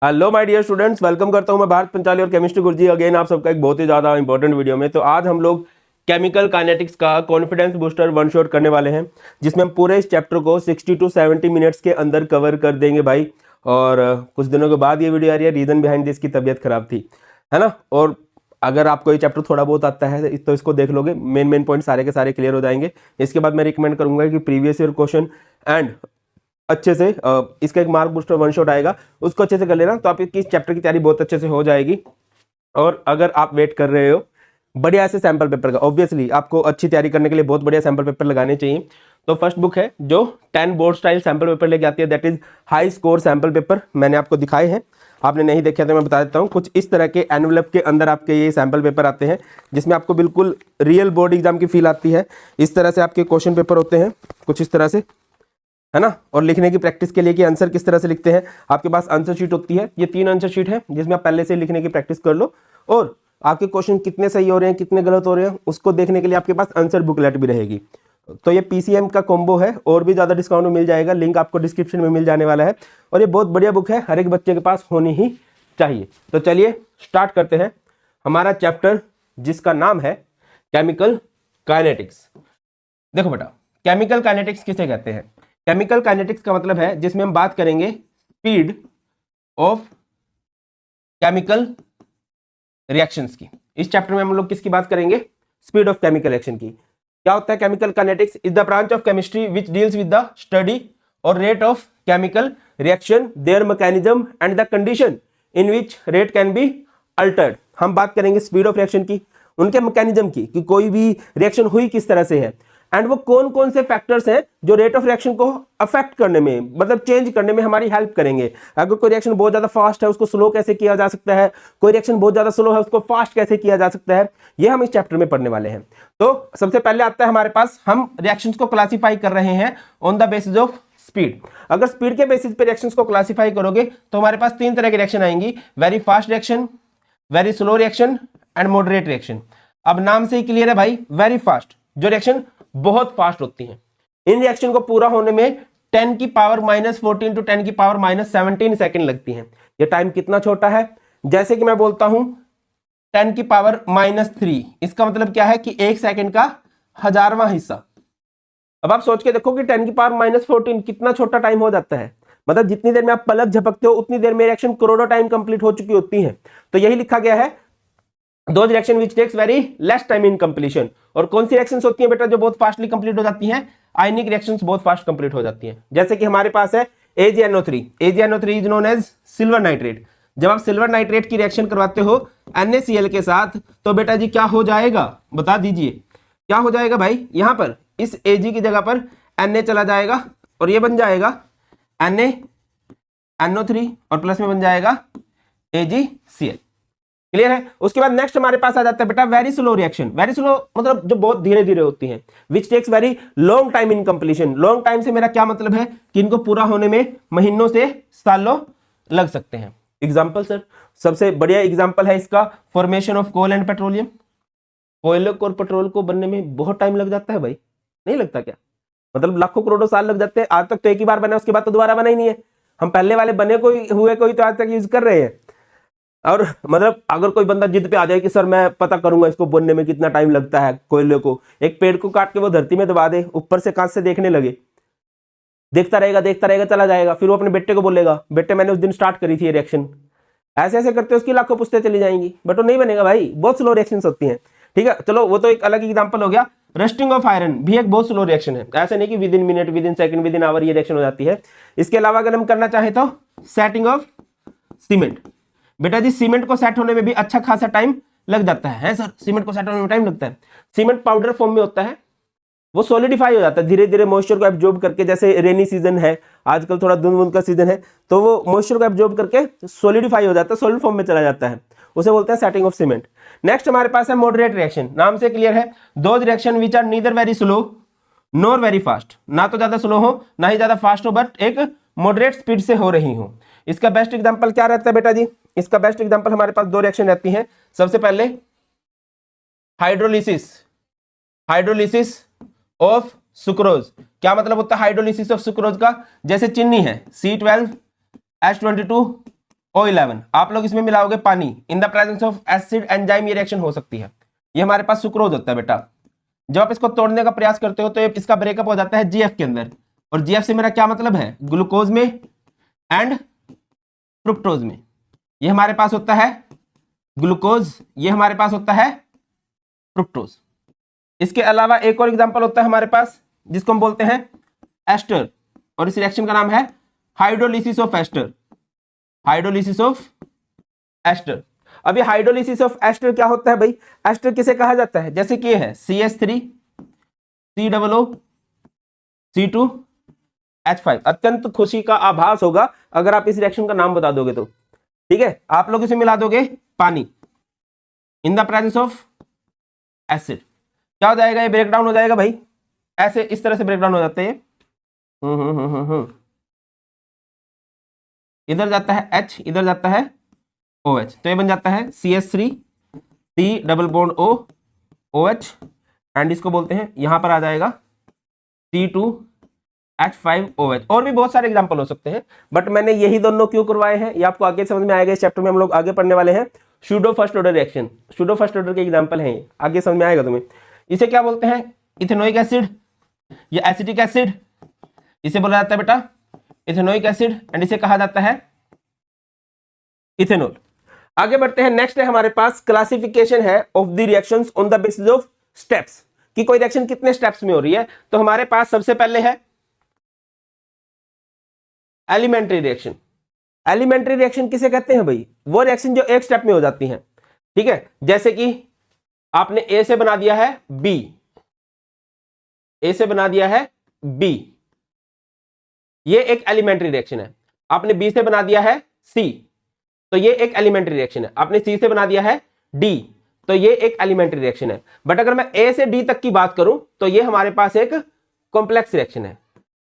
Hello my dear students, welcome करता हूं मैं भारत पंचाली और केमिस्ट्री गुरुजी अगेन आप सबका एक बहुत ही ज़्यादा इंपॉर्टेंट वीडियो में। तो आज हम लोग केमिकल काइनेटिक्स का कॉन्फिडेंस बूस्टर वन शॉट करने वाले हैं, जिसमें हम पूरे इस चैप्टर को 60 to 70 मिनट्स के अंदर कवर कर देंगे भाई। और कुछ दिनों के बाद ये वीडियो आ रही है, रीज़न बिहाइंड दिस की तबीयत खराब थी, है ना। और अगर आपको ये चैप्टर थोड़ा बहुत आता है तो इसको देख लोगे, मेन पॉइंट सारे के सारे क्लियर हो जाएंगे। इसके बाद मैं रिकमेंड करूंगा कि प्रीवियस ईयर क्वेश्चन एंड अच्छे से इसका एक मार्क बूस्टर वन शॉट आएगा, उसको अच्छे से कर लेना, तो आपकी इस चैप्टर की तैयारी बहुत अच्छे से हो जाएगी। और अगर आप वेट कर रहे हो बढ़िया से सैंपल पेपर का, ऑब्वियसली आपको अच्छी तैयारी करने के लिए बहुत बढ़िया सैंपल पेपर लगाने चाहिए। तो फर्स्ट बुक है जो 10 बोर्ड स्टाइल सैंपल पेपर लेके आती है, that is high score sample paper. मैंने आपको दिखाए हैं, आपने नहीं देखे तो मैं बता देता हूँ। कुछ इस तरह के एनवलप के अंदर आपके ये सैंपल पेपर आते हैं, जिसमें आपको बिल्कुल रियल बोर्ड एग्जाम की फील आती है। इस तरह से आपके क्वेश्चन पेपर होते हैं, कुछ इस तरह से, है ना। और लिखने की प्रैक्टिस के लिए कि आंसर किस तरह से लिखते हैं, आपके पास आंसर शीट होती है। ये 3 आंसर शीट है जिसमें आप पहले से लिखने की प्रैक्टिस कर लो, और आपके क्वेश्चन कितने सही हो रहे हैं कितने गलत हो रहे हैं उसको देखने के लिए आपके पास आंसर बुकलेट भी रहेगी। तो ये पीसीएम का कॉम्बो है, और भी ज़्यादा डिस्काउंट में मिल जाएगा, लिंक आपको डिस्क्रिप्शन में मिल जाने वाला है। और ये बहुत बढ़िया बुक है, हर एक बच्चे के पास होनी ही चाहिए। तो चलिए स्टार्ट करते हैं हमारा चैप्टर, जिसका नाम है केमिकल काइनेटिक्स। देखो बेटा, केमिकल काइनेटिक्स किसे कहते हैं? केमिकल काइनेटिक्स का मतलब है जिसमें हम बात करेंगे स्पीड ऑफ केमिकल रिएक्शंस की। इस चैप्टर में हम लोग किसकी बात करेंगे? स्पीड ऑफ केमिकल रिएक्शन की। क्या होता है chemical kinetics? Is the branch of chemistry which deals with the study और rate of chemical reaction, their mechanism and the condition in which rate can be altered. हम बात करेंगे speed of reaction की, उनके मैकेनिज्म की, कि कोई भी रिएक्शन हुई किस तरह से है, एंड वो कौन कौन से फैक्टर्स हैं जो रेट ऑफ रिएक्शन को अफेक्ट करने में, मतलब चेंज करने में हमारी हेल्प करेंगे। अगर कोई रिएक्शन बहुत ज्यादा फास्ट है उसको स्लो कैसे किया जा सकता है, कोई रिएक्शन बहुत ज्यादा स्लो है उसको फास्ट कैसे किया जा सकता है, ये हम इस चैप्टर में पढ़ने वाले हैं। तो सबसे पहले आता है हमारे पास, हम रिएक्शंस को क्लासिफाई कर रहे हैं on the basis of speed. अगर स्पीड के बेसिस पे रिएक्शंस को क्लासिफाई करोगे तो हमारे पास 3 तरह की रिएक्शन आएंगी: very fast reaction, very slow reaction and moderate reaction. अब नाम से ही क्लियर है भाई, वेरी फास्ट, जो रिएक्शन बहुत फास्ट होती हैं। इन रिएक्शन को पूरा होने में 10 की पावर -14 to 10 की पावर -17 सेकंड लगती हैं। ये टाइम कितना छोटा है? जैसे कि मैं बोलता हूं 10 की पावर -3, इसका मतलब क्या है कि 1 सेकंड का 1000वां हिस्सा। अब आप सोच के देखो कि 10 की पावर -14 कितना छोटा टाइम हो जाता है। मतलब जितनी देर में आप पलक झपकते हो उतनी देर में रिएक्शन करोड़ों टाइम कंप्लीट हो चुकी होती है। तो यही लिखा गया है, दो reaction which takes very less time in completion. और कौन सी रिएक्शंस होती हैं बेटा जो बहुत फास्टली कंप्लीट हो जाती हैं? आयनिक रिएक्शंस बहुत फास्ट कंप्लीट हो जाती हैं। जैसे कि हमारे पास है AgNO3। AgNO3 is known as silver nitrate. जब आप सिल्वर नाइट्रेट की रिएक्शन करवाते हो NaCl के साथ, तो बेटा जी क्या हो जाएगा, बता दीजिए क्या हो जाएगा भाई? यहां पर इस Ag की जगह पर Na चला जाएगा और ये बन जाएगा NaNO3 और प्लस में बन जाएगा AgCl। क्लियर है? उसके बाद नेक्स्ट हमारे पास आ जाता है बेटा very slow reaction. Very slow मतलब जो बहुत धीरे धीरे होती है, which takes very long time in completion. Long time से मेरा क्या मतलब है कि इनको पूरा होने में महीनों से सालों लग सकते हैं। एग्जांपल सर, सबसे बढ़िया एग्जांपल है इसका formation of coal and petroleum. कोयले और पेट्रोल को बनने में बहुत टाइम लग जाता है भाई, नहीं लगता क्या? मतलब लाखों करोड़ों साल लग जाते हैं। आज तक तो एक ही बार बना, उसके बाद तो दोबारा बना ही नहीं है। हम पहले वाले बने कोई हुए कोई तो आज तक यूज कर रहे हैं। और मतलब अगर कोई बंदा जिद पे आ जाए कि सर मैं पता करूंगा इसको बनने में कितना टाइम लगता है, कोयले को, एक पेड़ को काट के वो धरती में दबा दे, ऊपर से कांच से देखने लगे, देखता रहेगा चला जाएगा, फिर वो अपने बेटे को बोलेगा बेटे मैंने उस दिन स्टार्ट करी थी ये रिएक्शन। ऐसे ऐसे करते उसकी लाखों पुश्तें चली जाएंगी, बट वो नहीं बनेगा भाई, बहुत स्लो रिएक्शंस होती हैं। ठीक है, चलो वो तो एक अलग एग्जांपल हो गया। रस्टिंग ऑफ आयरन भी एक बहुत स्लो रिएक्शन है, ऐसा नहीं कि within minute, within second, within hour ये रिएक्शन हो जाती है। इसके अलावा अगर हम करना चाहें तो सेटिंग ऑफ सीमेंट। बेटा जी सीमेंट को सेट होने में भी अच्छा खासा टाइम लग जाता है सर? सीमेंट को सेट होने में टाइम लगता है। सीमेंट पाउडर फॉर्म में होता है, वो सॉलिडिफाई हो जाता है धीरे धीरे मॉइस्चर को एब्जॉर्ब करके। जैसे रेनी सीजन है आजकल, थोड़ा धुंध का सीजन है, तो वो मॉइस्चर को एब्जॉर्ब करके सॉलिडिफाई हो जाता है, सॉलिड फॉर्म में चला जाता है, उसे बोलते हैं सेटिंग ऑफ सीमेंट। नेक्स्ट हमारे पास है मॉडरेट रिएक्शन। नाम से क्लियर है, those reaction which are neither very slow nor very fast. ना तो ज्यादा स्लो हो ना ही ज्यादा फास्ट हो, बट एक मॉडरेट स्पीड से हो रही हो। इसका बेस्ट एग्जांपल क्या रहता है बेटा जी? इसका बेस्ट एग्जांपल हमारे पास 2 रिएक्शन रहती हैं। सबसे पहले हाइड्रोलिसिस, हाइड्रोलिसिस ऑफ सुक्रोज। क्या मतलब होता है हाइड्रोलिसिस ऑफ सुक्रोज का? जैसे चीनी है C12H22 O11 आप लोग इसमें मिलाओगे पानी, in the presence of acid enzyme ये रिएक्शन हो सकती है। ये हमारे पास सुक्रोज होता है बेटा। जब आप इसको तोड़ने का प्रयास करते हो तो इसका ब्रेकअप हो जाता है जीएफ के अंदर, और जीएफ से मेरा क्या मतलब है, ग्लूकोज में एंड फ्रुक्टोज में। ये हमारे पास होता है ग्लूकोज, ये हमारे पास होता है फ्रुक्टोज। इसके अलावा एक और एग्जांपल होता है हमारे पास जिसको हम बोलते हैं एस्टर, और इस रिएक्शन का नाम है hydrolysis of ester. Hydrolysis of ester. अब ये हाइड्रोलिसिस ऑफ एस्टर क्या होता है भाई, एस्टर किसे कहा जाता है, जैसे कि ये है CH3 COO C2 H5। अत्यंत खुशी का आभास होगा अगर आप इस रिएक्शन का नाम बता दोगे तो। ठीक है, आप लोग इसे मिला दोगे पानी, in the presence of acid, क्या हो जाएगा, ये ब्रेकडाउन हो जाएगा भाई, ऐसे इस तरह से ब्रेकडाउन हो जाते हैं। इधर जाता है H, इधर जाता है OH, तो ये बन जाता है CH3 C+O OH, एंड इसको बोलते हैं, यहां पर आ जाएगा C2 H5 OH। और भी बहुत सारे एग्जांपल हो सकते हैं, बट मैंने यही दोनों क्यों करवाए हैं ये आपको आगे समझ में आएगा। इस चैप्टर में हम लोग आगे पढ़ने वाले हैं pseudo first order reaction. Pseudo first order के एग्जांपल हैं, आगे समझ में आएगा तुम्हें। इसे क्या बोलते हैं, इथेनोइक एसिड या एसिटिक एसिड, इसे बोला जाता है बेटा इथेनोइक एसिड, एंड इसे कहा जाता है इथेनॉल। आगे बढ़ते हैं, नेक्स्ट है हमारे पास क्लासिफिकेशन है of the reactions on the basis of steps, कि कोई रिएक्शन कितने स्टेप्स में हो रही है। तो हमारे पास सबसे पहले है एलिमेंट्री रिएक्शन। एलिमेंट्री रिएक्शन किसे कहते हैं भाई, वो रिएक्शन जो एक स्टेप में हो जाती हैं। ठीक है, जैसे कि आपने ए से बना दिया है बी, ए से बना दिया है बी, ये एक एलिमेंट्री रिएक्शन है। आपने बी से बना दिया है सी, तो ये एक एलिमेंट्री रिएक्शन है। आपने सी से बना दिया है डी, तो ये एक एलिमेंट्री रिएक्शन है। बट अगर मैं ए से डी तक की बात करूं तो ये हमारे पास एक कॉम्प्लेक्स रिएक्शन है।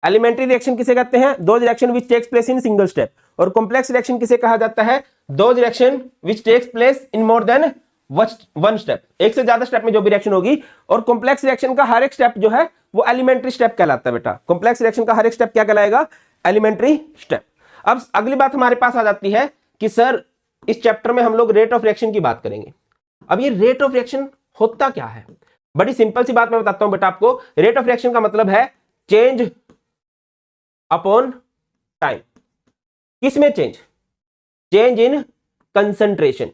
एलिमेंट्री रिएक्शन किसे कहते हैं, those reaction which takes place in single step. और कॉम्प्लेक्स रिएक्शन किसे कहा जाता है, those reaction which takes place in more than one step, एक से ज्यादा स्टेप में जो भी रिएक्शन होगी। और कॉम्प्लेक्स रिएक्शन का हर एक स्टेप जो है वो एलिमेंट्री स्टेप कहलाता है बेटा। कॉम्प्लेक्स रिएक्शन का हर एक स्टेप क्या कहलाएगा, एलिमेंट्री स्टेप। अब अगली बात हमारे पास आ जाती है कि सर इस चैप्टर में हम लोग रेट ऑफ रिएक्शन की बात करेंगे। अब ये रेट ऑफ रिएक्शन होता क्या है, बड़ी सिंपल सी बात मैं बताता हूं बेटा आपको। रेट ऑफ रिएक्शन का मतलब है चेंज अपॉन टाइम। किसमें change, change in concentration.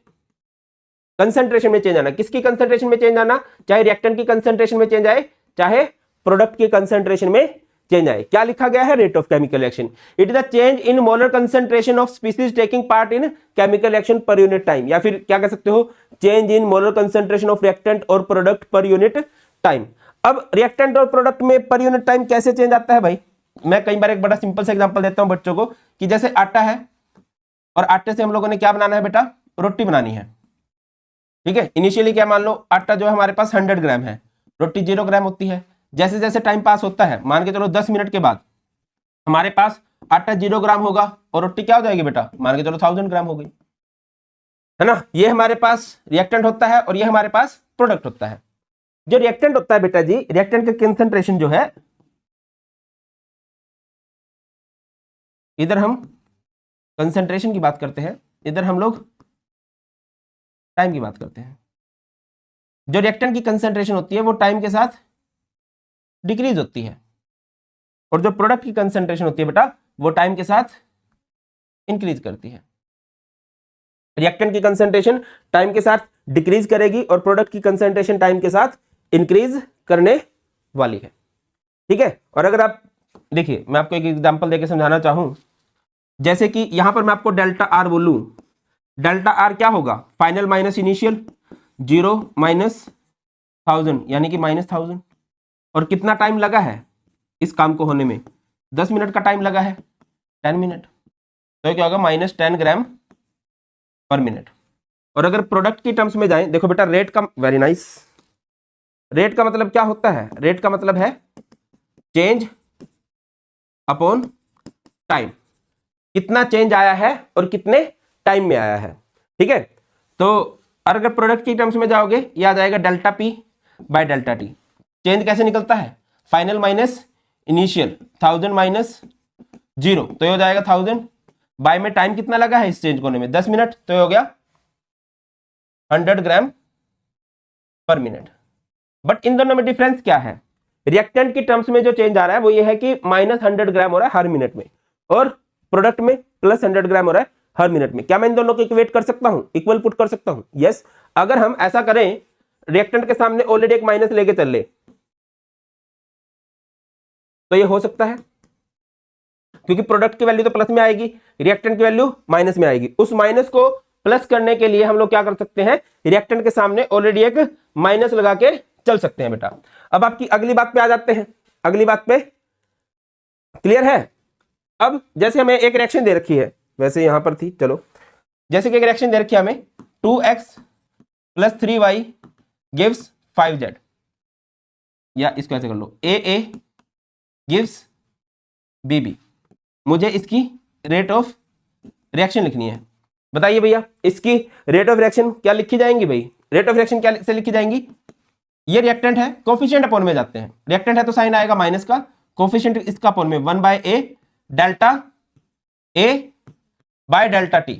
Concentration में चेंज आना, किसकी कंसंट्रेशन में चेंज आना, चाहे रिएक्टेंट की कंसंट्रेशन में चेंज आए, चाहे प्रोडक्ट की कंसंट्रेशन में चेंज आए। क्या लिखा गया है, rate of chemical reaction, it is the change in molar concentration of species taking part in chemical reaction per unit time, या फिर क्या कह सकते हो, change in molar concentration of reactant और प्रोडक्ट पर यूनिट टाइम। अब reactant और product में पर यूनिट टाइम कैसे चेंज आता है भाई, मैं कई बार एक बड़ा सिंपल सा एग्जांपल देता हूं बच्चों को, कि जैसे आटा है और आटे से हम लोगों ने क्या बनाना है बेटा, रोटी बनानी है। ठीक है, इनिशियली क्या मान लो, आटा जो है हमारे पास 100 ग्राम है, रोटी 0 ग्राम होती है। जैसे जैसे टाइम पास होता है, मान के चलो 10 मिनट के बाद हमारे पास आटा 0 ग्राम होगा और रोटी क्या हो जाएगी बेटा, मान के चलो 1000 ग्राम हो गई, है ना। ये हमारे पास रिएक्टेंट होता है और ये हमारे पास प्रोडक्ट होता है। जो रिएक्टेंट होता है बेटा जी, रिएक्टेंट का कंसंट्रेशन जो है, इधर हम कंसंट्रेशन की बात करते हैं, इधर हम लोग टाइम की बात करते हैं। जो रिएक्टेंट की कंसंट्रेशन होती है वो टाइम के साथ डिक्रीज होती है, और जो प्रोडक्ट की कंसंट्रेशन होती है बेटा वो टाइम के साथ इंक्रीज करती है। रिएक्टेंट की कंसंट्रेशन टाइम के साथ डिक्रीज करेगी और प्रोडक्ट की कंसंट्रेशन टाइम के साथ इंक्रीज करने वाली है। ठीक है, और अगर आप देखिए, मैं आपको एक एग्जांपल देके समझाना चाहूं, जैसे कि यहां पर मैं आपको डेल्टा आर बोलूं, डेल्टा आर क्या होगा, फाइनल माइनस इनिशियल, 0 माइनस 1000 यानी कि -1000। और कितना टाइम लगा है इस काम को होने में, 10 मिनट का टाइम लगा है, 10 मिनट, तो क्या होगा, -10 ग्राम पर मिनट। और अगर प्रोडक्ट की टर्म्स में जाएं, देखो बेटा रेट का, वेरी नाइस, रेट का मतलब क्या होता है, रेट का मतलब है चेंज अपॉन टाइम, कितना चेंज आया है और कितने टाइम में आया है। ठीक है, तो अगर प्रोडक्ट की टर्म्स में जाओगे, ये आ जाएगा delta P bye delta T. Change कैसे निकलता है, फाइनल माइनस इनिशियल, 1000 माइनस 0, तो ये हो जाएगा 1000 बाय में टाइम कितना लगा है इस चेंज होने में, 10 मिनट, तो ये हो गया 100 ग्राम पर मिनट। बट इन दोनों में डिफरेंस क्या है, रिएक्टेंट की टर्म्स में जो चेंज आ रहा है वो ये है कि -100 ग्राम हो रहा है हर मिनट में, और प्रोडक्ट में +100 ग्राम हो रहा है हर मिनट में। क्या मैं इन दोनों को इक्वेट कर सकता हूं, इक्वल पुट कर सकता हूं? यस। अगर हम ऐसा करें, रिएक्टेंट के सामने ऑलरेडी एक माइनस लेके चल ले, तो ये हो सकता है, क्योंकि प्रोडक्ट की वैल्यू तो प्लस में आएगी, रिएक्टेंट की वैल्यू माइनस में आएगी। उस माइनस को प्लस करने के लिए हम लोग क्या कर सकते हैं, रिएक्टेंट के सामने ऑलरेडी एक माइनस लगा के चल सकते हैं बेटा। अब आपकी अगली बात पे आ जाते हैं, अगली बात पे क्लियर है। अब जैसे हमें एक रिएक्शन दे रखी है, वैसे यहां पर थी, चलो, जैसे कि एक रिएक्शन दे रखी है हमें 2x + 3y गिव्स 5z, या इसको ऐसे कर लो, AA गिव्स BB। मुझे इसकी रेट ऑफ रिएक्शन लिखनी है। बताइए भैया, इसकी रेट ऑफ रिएक्शन क्या लिखी जाएंगी भाई, रेट ऑफ रिएक्शन क्या से लिखी जाएंगी? ये रिएक्टेंट है, कोफिशिएंट अपॉन में जाते हैं, रिएक्टेंट है तो साइन आएगा माइनस का, कोफिशिएंट इसका अपॉन में 1/a delta A by delta T।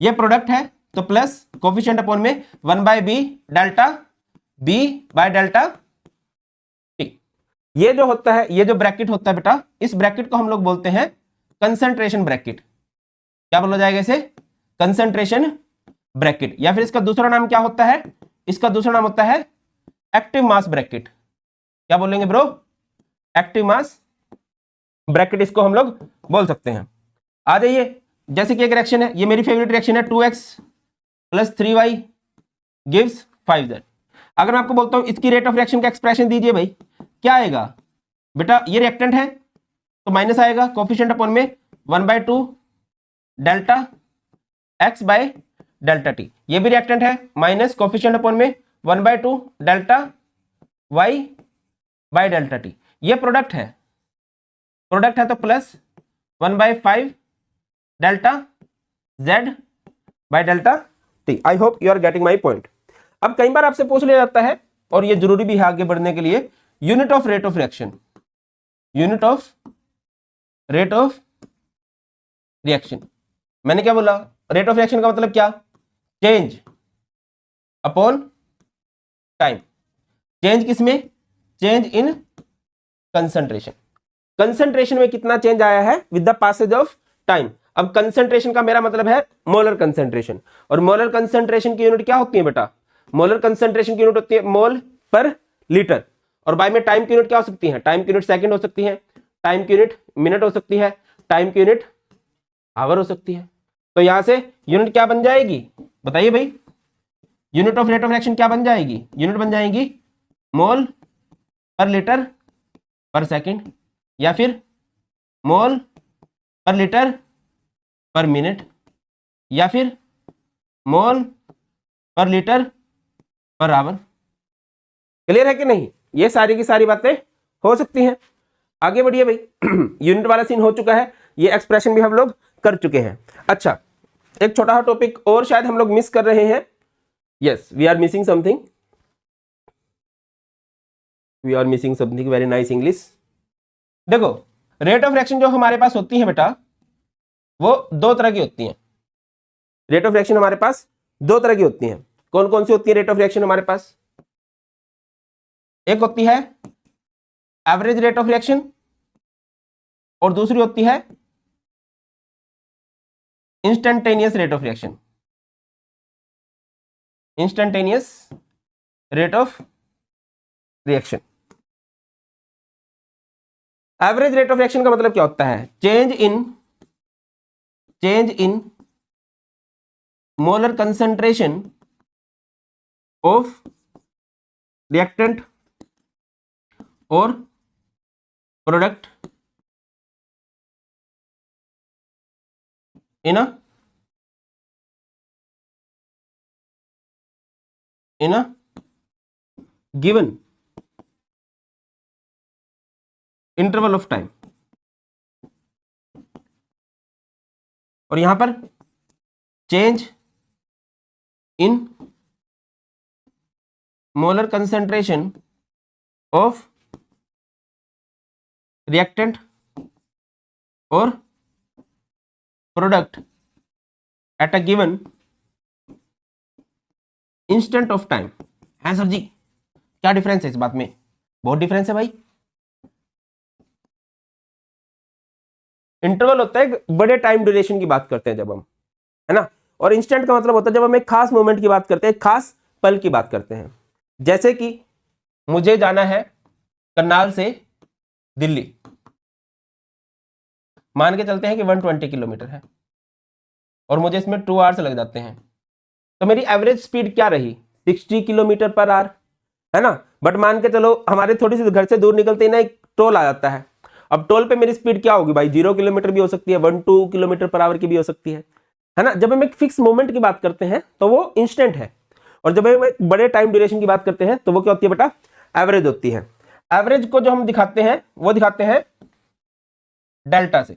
ये प्रोडक्ट है तो प्लस कोफिशिएंट अपॉन में 1/b delta B by delta T। ये जो होता है, ये जो ब्रैकेट होता है बेटा, इस ब्रैकेट को हम लोग बोलते हैं कंसंट्रेशन ब्रैकेट। क्या बोला जाएगा इसे? Concentration bracket. या फिर इसका दूसरा नाम क्या होता है, इसका दूसरा नाम होता है एक्टिव मास ब्रैकेट। क्या बोलेंगे ब्रो? एक्टिव मास ब्रैकेट इसको हम लोग बोल सकते हैं। आ जाइए, जैसे कि एक रिएक्शन है, ये मेरी फेवरेट रिएक्शन है, 2x + 3y गिव्स 5z। अगर मैं आपको बोलता हूं इसकी रेट ऑफ रिएक्शन का एक्सप्रेशन दीजिए भाई, क्या आएगा बेटा? ये रिएक्टेंट है तो माइनस आएगा, कोफिशिएंट अपॉन में 1/2 delta x by delta T. ये भी रिएक्टेंट है, माइनस कोफिशिएंट अपॉन में 1/2 delta y by delta T. ये प्रोडक्ट है तो plus 1/5 delta z by delta T. I hope you are getting my point. अब कई बार आपसे पूछ लिया जाता है, और ये जरूरी भी है आगे बढ़ने के लिए, unit of rate of reaction, unit of rate of reaction. मैंने क्या बोला? रेट ऑफ रिएक्शन का मतलब क्या? Change upon time. चेंज किसमें? Change in concentration. कंसंट्रेशन में कितना चेंज आया है with the passage of time. अब कंसंट्रेशन का मेरा मतलब है मोलर कंसंट्रेशन, और मोलर कंसंट्रेशन की यूनिट क्या होती है बेटा? मोलर कंसंट्रेशन की यूनिट होती है मोल पर लीटर, और बाय में टाइम की यूनिट क्या हो सकती है? टाइम की यूनिट सेकंड हो सकती है, टाइम की यूनिट मिनट हो सकती है, टाइम की यूनिट आवर हो सकती है। तो यहां से यूनिट क्या बन जाएगी बताइए भाई? Unit of rate of reaction क्या बन जाएगी? यूनिट बन जाएगी मोल पर लीटर पर सेकंड, या फिर मोल पर लीटर पर मिनट, या फिर मोल per litre per hour. Clear है कि नहीं? ये सारी की सारी बातें हो सकती हैं। आगे बढ़िए भाई। यूनिट वाला सीन हो चुका है, ये एक्सप्रेशन भी हम लोग कर चुके हैं। अच्छा, एक छोटा सा टॉपिक और शायद हम लोग मिस कर रहे हैं। Yes, we are missing something, we are missing something. Very nice English. देखो, रेट ऑफ रिएक्शन जो हमारे पास होती है बेटा, वो दो तरह की होती हैं। रेट ऑफ रिएक्शन हमारे पास दो तरह की होती हैं। कौन कौन सी होती है रेट ऑफ रिएक्शन हमारे पास? एक होती है एवरेज रेट ऑफ रिएक्शन, और दूसरी होती है instantaneous rate of reaction. Instantaneous rate of reaction. Average rate of reaction का मतलब क्या होता है? Change in molar concentration of reactant और product in a given interval of time। और यहां पर change in molar concentration of reactant और product at a given instant of time है। सर जी क्या डिफरेंस है इस बात में? बहुत डिफरेंस है भाई। इंटरवल होता है बड़े टाइम ड्यूरेशन की बात करते हैं जब हम, है ना, और इंस्टेंट का मतलब होता है जब हम एक खास मोमेंट की बात करते हैं, खास पल की बात करते हैं। जैसे कि मुझे जाना है करनाल से दिल्ली, मान के चलते हैं कि 120 किलोमीटर है और मुझे इसमें 2 आवर्स लग जाते हैं, तो मेरी एवरेज स्पीड क्या रही? 60 किलोमीटर पर आवर, है ना। बट मान के चलो हमारे थोड़ी सी घर से दूर निकलते ही ना एक टोल आ जाता है। अब टोल पे मेरी स्पीड क्या होगी भाई? 0 किलोमीटर भी हो सकती है, 1-2 किलोमीटर पर आवर की भी हो सकती है ना। जब हम एक फिक्स मोमेंट की बात करते हैं तो वो इंस्टेंट है, और जब हम एक बड़े टाइम ड्यूरेशन की बात करते हैं तो वो क्या होती है बेटा? एवरेज होती है। एवरेज को जो हम दिखाते हैं वो दिखाते हैं डेल्टा से,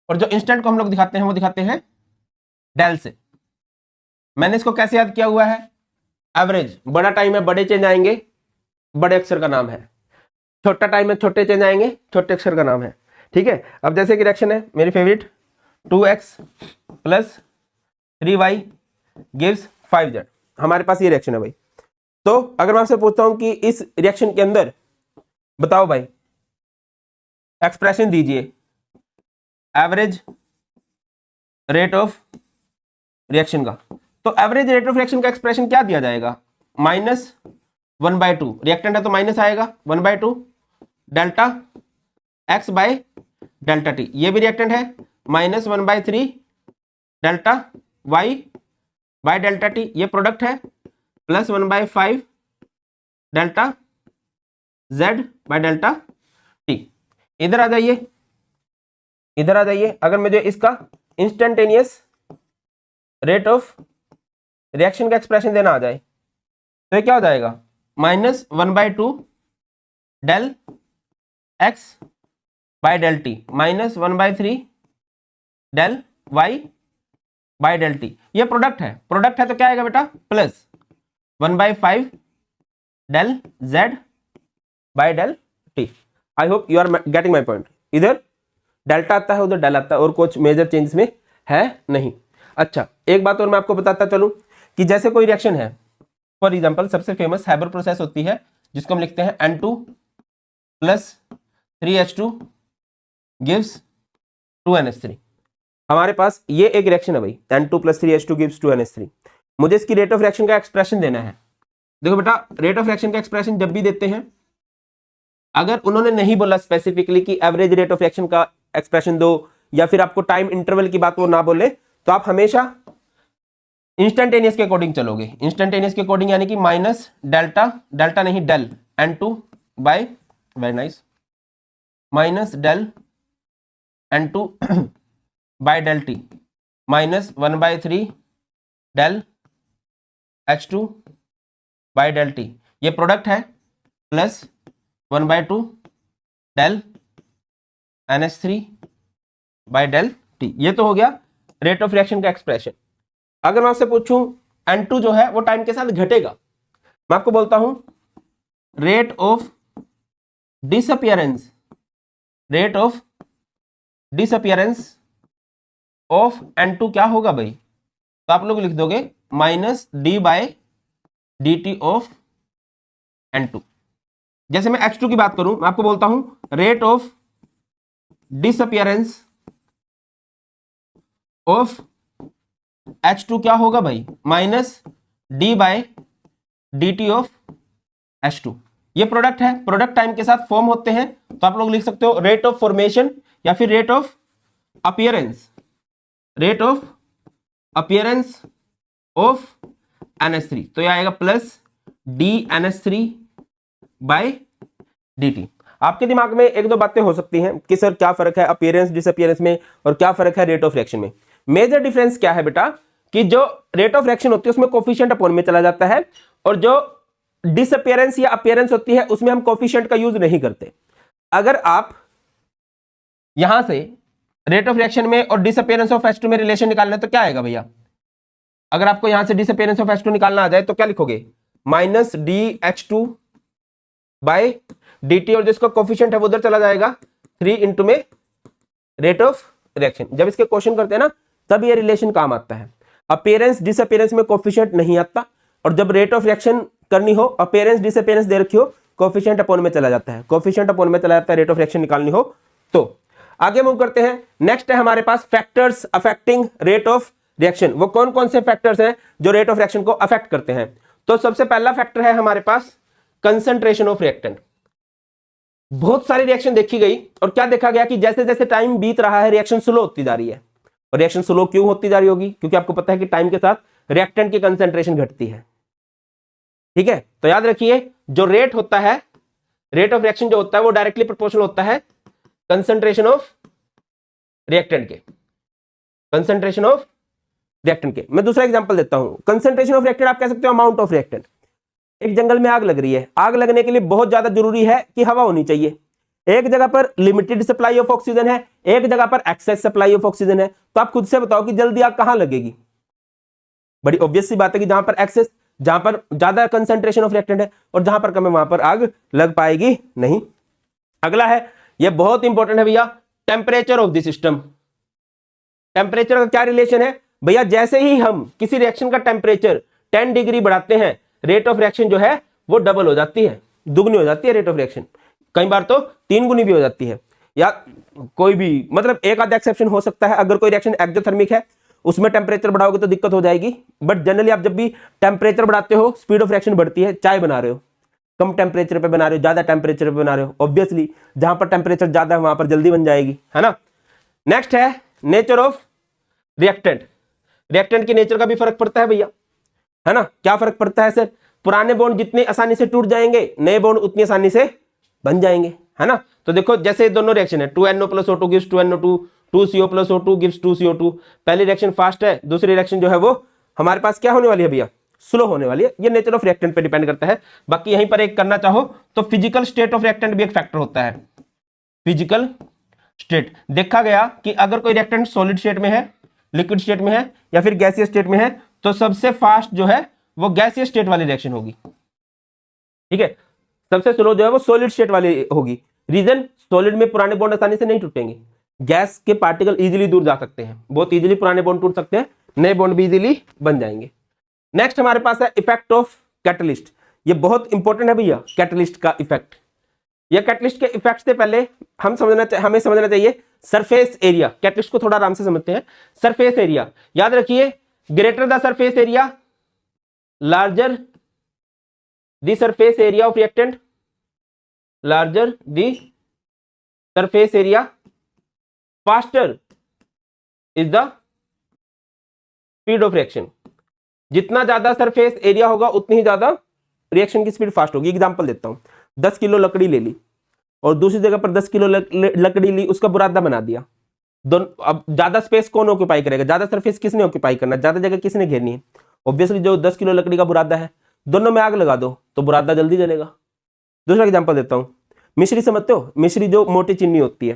और जो इंस्टेंट को हम लोग दिखाते हैं वो दिखाते हैं डेल से। मैंने इसको कैसे याद किया हुआ है? एवरेज, बड़ा टाइम है बड़े चेंज आएंगे, बड़े अक्षर का नाम है। छोटा टाइम है छोटे चेंज आएंगे, छोटे अक्षर का नाम है। ठीक है। अब जैसे कि रिएक्शन है मेरी favourite, 2x plus 3y gives 5z। हमारे पास ये रिएक्शन है भाई। तो अगर मैं आपसे पूछता हूं कि इस रिएक्शन के अंदर बताओ भाई, एक्सप्रेशन दीजिए एवरेज रेट ऑफ रिएक्शन का। तो एवरेज रेट ऑफ रिएक्शन का एक्सप्रेशन क्या दिया जाएगा? -1/2, रिएक्टेंट है तो माइनस आएगा, 1/2 delta x by delta T. ये भी रिएक्टेंट है, -1/3 delta y by delta T. ये प्रोडक्ट है, +1/5 delta z by delta T. इधर आ जाइए, इधर आ जाइए। अगर मुझे इसका इंस्टेंटेनियस रेट ऑफ रिएक्शन का एक्सप्रेशन देना आ जाए तो ये क्या हो जाएगा? -1/2 del x by del T, -1/3 del y by del T. ये प्रोडक्ट है, प्रोडक्ट है तो क्या आएगा बेटा? +1/5 del z by del T. I hope you are getting my point. इधर डेल्टा आता है, उधर डेल आता है, और कुछ मेजर चेंज में है नहीं। अच्छा, एक बात और मैं आपको बताता चलूं कि जैसे कोई रिएक्शन है, फॉर एग्जांपल सबसे फेमस हैबर प्रोसेस होती है जिसको हम लिखते हैं N2 + 3H2 गिव्स 2NH3। हमारे पास ये एक रिएक्शन है भाई, N2 + 3H2 गिव्स 2NH3। मुझे इसकी रेट ऑफ रिएक्शन का एक्सप्रेशन देना है। देखो बेटा, रेट ऑफ रिएक्शन का एक्सप्रेशन जब भी देते हैं, अगर उन्होंने नहीं बोला स्पेसिफिकली कि एवरेज रेट ऑफ रिएक्शन का एक्सप्रेशन दो, या फिर आपको टाइम इंटरवल की बात वो ना बोले, तो आप हमेशा इंस्टेंटेनियस के अकॉर्डिंग चलोगे। इंस्टेंटेनियस के अकॉर्डिंग यानी कि माइनस डेल्टा, डेल्टा नहीं del, N2 by, very nice, minus del N2 by del T, -1/3 del H2 by del T. ये प्रोडक्ट है, +1/2 del NH3 bye del T. ये तो हो गया रेट ऑफ रिएक्शन का एक्सप्रेशन। अगर मैं आपसे पूछूं N2 जो है वो टाइम के साथ घटेगा, मैं आपको बोलता हूं rate of disappearance, rate of disappearance of N2 क्या होगा भाई? तो आप लोग लिख दोगे -d/dt ऑफ N2। जैसे मैं H2 की बात करूं, मैं आपको बोलता हूं rate of disappearance of H2 क्या होगा भाई? -d/dt of H2। ये प्रोडक्ट है, प्रोडक्ट टाइम के साथ फॉर्म होते हैं, तो आप लोग लिख सकते हो रेट ऑफ फॉर्मेशन या फिर rate of appearance, rate of appearance of NH3। तो ये आएगा +dNH3/dt। आपके दिमाग में एक दो बातें हो सकती हैं कि सर क्या फर्क है अपीयरेंस डिसअपीयरेंस में, और क्या फर्क है रेट ऑफ रिएक्शन में। मेजर डिफरेंस क्या है बेटा, कि जो रेट ऑफ रिएक्शन होती है उसमें कोफिशिएंट अपॉन में चला जाता है, और जो डिसअपीयरेंस या अपीयरेंस होती है उसमें हम कोफिशिएंट का यूज नहीं करते। अगर आप यहां से रेट ऑफ रिएक्शन में और डिसअपीयरेंस ऑफ H2 में रिलेशन निकालना है तो क्या आएगा भैया? अगर आपको यहां से डिसअपीयरेंस ऑफ H2 निकालना आ जाए तो क्या लिखोगे? -dH2/dt, और जिसका कोफिशिएंट है वो उधर चला जाएगा, 3 इंटू में रेट ऑफ रिएक्शन। जब इसके क्वेश्चन करते हैं ना तब ये रिलेशन काम आता है। अपीयरेंस डिसअपीयरेंस में कोफिशिएंट नहीं आता, और जब रेट ऑफ रिएक्शन करनी हो, अपीयरेंस डिसअपीयरेंस दे रखी हो, कोफिशिएंट अपॉन में चला जाता है, कोफिशिएंट अपॉन में चला जाता है रेट ऑफ रिएक्शन निकालनी हो तो। आगे मूव करते हैं। नेक्स्ट है हमारे पास factors affecting rate of reaction. वो कौन कौन से फैक्टर्स हैं जो रेट ऑफ रिएक्शन को अफेक्ट करते हैं? तो सबसे पहला फैक्टर है हमारे पास कंसंट्रेशन ऑफ रिएक्टेंट। बहुत सारी रिएक्शन देखी गई और क्या देखा गया कि जैसे जैसे टाइम बीत रहा है रिएक्शन स्लो होती जा रही है। और रिएक्शन स्लो क्यों होती जा रही होगी? क्योंकि आपको पता है कि टाइम के साथ रिएक्टेंट की कंसंट्रेशन घटती है। ठीक है, तो याद रखिए जो रेट होता है, रेट ऑफ रिएक्शन जो होता है वो डायरेक्टली प्रोपोर्शनल होता है कंसंट्रेशन ऑफ रिएक्टेंट के, कंसंट्रेशन ऑफ रिएक्टेंट के। मैं दूसरा एग्जांपल देता हूं। कंसंट्रेशन ऑफ रिएक्टेंट आप कह सकते हो अमाउंट ऑफ रिएक्टेंट। एक जंगल में आग लग रही है, आग लगने के लिए बहुत ज्यादा जरूरी है कि हवा होनी चाहिए। एक जगह पर लिमिटेड सप्लाई ऑफ ऑक्सीजन है, एक जगह पर एक्सेस सप्लाई ऑफ ऑक्सीजन है, तो आप खुद से बताओ कि जल्दी आग कहां लगेगी? बड़ी ऑब्वियस सी बात है कि जहां पर एक्सेस, जहां पर ज्यादा कंसंट्रेशन ऑफ रिएक्टेंट है, और जहां पर कम है वहां पर आग लग पाएगी नहीं। अगला है, यह बहुत इंपॉर्टेंट है भैया, temperature of the system. Temperature का क्या रिलेशन है भैया? जैसे ही हम किसी रिएक्शन का टेम्परेचर 10 डिग्री बढ़ाते हैं, रेट ऑफ रिएक्शन जो है वो डबल हो जाती है, दुगनी हो जाती है रेट ऑफ रिएक्शन। कई बार तो 3 गुनी भी हो जाती है, या कोई भी, मतलब एक आधा एक्सेप्शन हो सकता है। अगर कोई रिएक्शन एक्सोथर्मिक है उसमें टेम्परेचर बढ़ाओगे तो दिक्कत हो जाएगी, बट जनरली आप जब भी टेम्परेचर बढ़ाते हो स्पीड ऑफ रिएक्शन बढ़ती है। चाय बना रहे हो, कम टेम्परेचर पे बना रहे हो, ज्यादा टेम्परेचर पे बना रहे हो, ऑब्वियसली जहां पर टेम्परेचर ज्यादा है वहां पर जल्दी बन जाएगी, है ना। नेक्स्ट है नेचर ऑफ रिएक्टेंट। रिएक्टेंट के नेचर का भी फर्क पड़ता है भैया, है ना। क्या फर्क पड़ता है सर? पुराने बॉन्ड जितने आसानी से टूट जाएंगे, नए बॉन्ड उतनी आसानी से बन जाएंगे, है ना। तो देखो जैसे दोनों रिएक्शन है, 2NO + O2 gives 2NO2, 2CO + O2 gives 2CO2। पहली रिएक्शन फास्ट है, दूसरी रिएक्शन जो है वो हमारे पास क्या होने वाली है भैया? स्लो होने वाली है। ये नेचर ऑफ रिएक्टेंट पे डिपेंड करता है। बाकी यहीं पर एक करना चाहो तो फिजिकल स्टेट ऑफ रिएक्टेंट भी एक फैक्टर होता है। फिजिकल स्टेट देखा गया कि अगर कोई रिएक्टेंट सॉलिड स्टेट में है, लिक्विड स्टेट में है, या फिर गैसीय स्टेट में है, तो सबसे फास्ट जो है वो गैसीय स्टेट वाली रिएक्शन होगी। ठीक है, सबसे स्लो जो है वो सॉलिड स्टेट वाली होगी। रीजन, सॉलिड में पुराने बॉन्ड आसानी से नहीं टूटेंगे, गैस के पार्टिकल इजीली दूर जा सकते हैं, बहुत इजीली पुराने बॉन्ड टूट सकते हैं, नए बॉन्ड भी इजीली बन जाएंगे। नेक्स्ट हमारे पास है इफेक्ट ऑफ कैटलिस्ट। ये बहुत इंपॉर्टेंट है भैया, कैटलिस्ट का इफेक्ट। ये कैटलिस्ट के इफेक्ट से पहले हमें समझना चाहिए सरफेस एरिया। कैटलिस्ट को थोड़ा आराम से समझते हैं। सरफेस एरिया याद रखिए, greater the surface area larger the surface area of reactant, larger the surface area, faster is the speed of reaction. जितना ज्यादा सरफेस एरिया होगा उतनी ही ज्यादा रिएक्शन की स्पीड फास्ट होगी। एग्जांपल देता हूं, 10 किलो लकड़ी ले ली और दूसरी जगह पर 10 किलो लकड़ी ली, उसका बुरादा बना दिया। दोनों, अब ज्यादा स्पेस कौन ऑक्यूपाई करेगा? ज्यादा सरफेस किसने ऑक्यूपाई करना, ज्यादा जगह किसने घेरनी है? ऑब्वियसली जो 10 किलो लकड़ी का बुरादा है। दोनों में आग लगा दो तो बुरादा जल्दी जलेगा। दूसरा एग्जांपल देता हूं, मिश्री समझते हो? मिश्री जो मोटी चीनी होती है,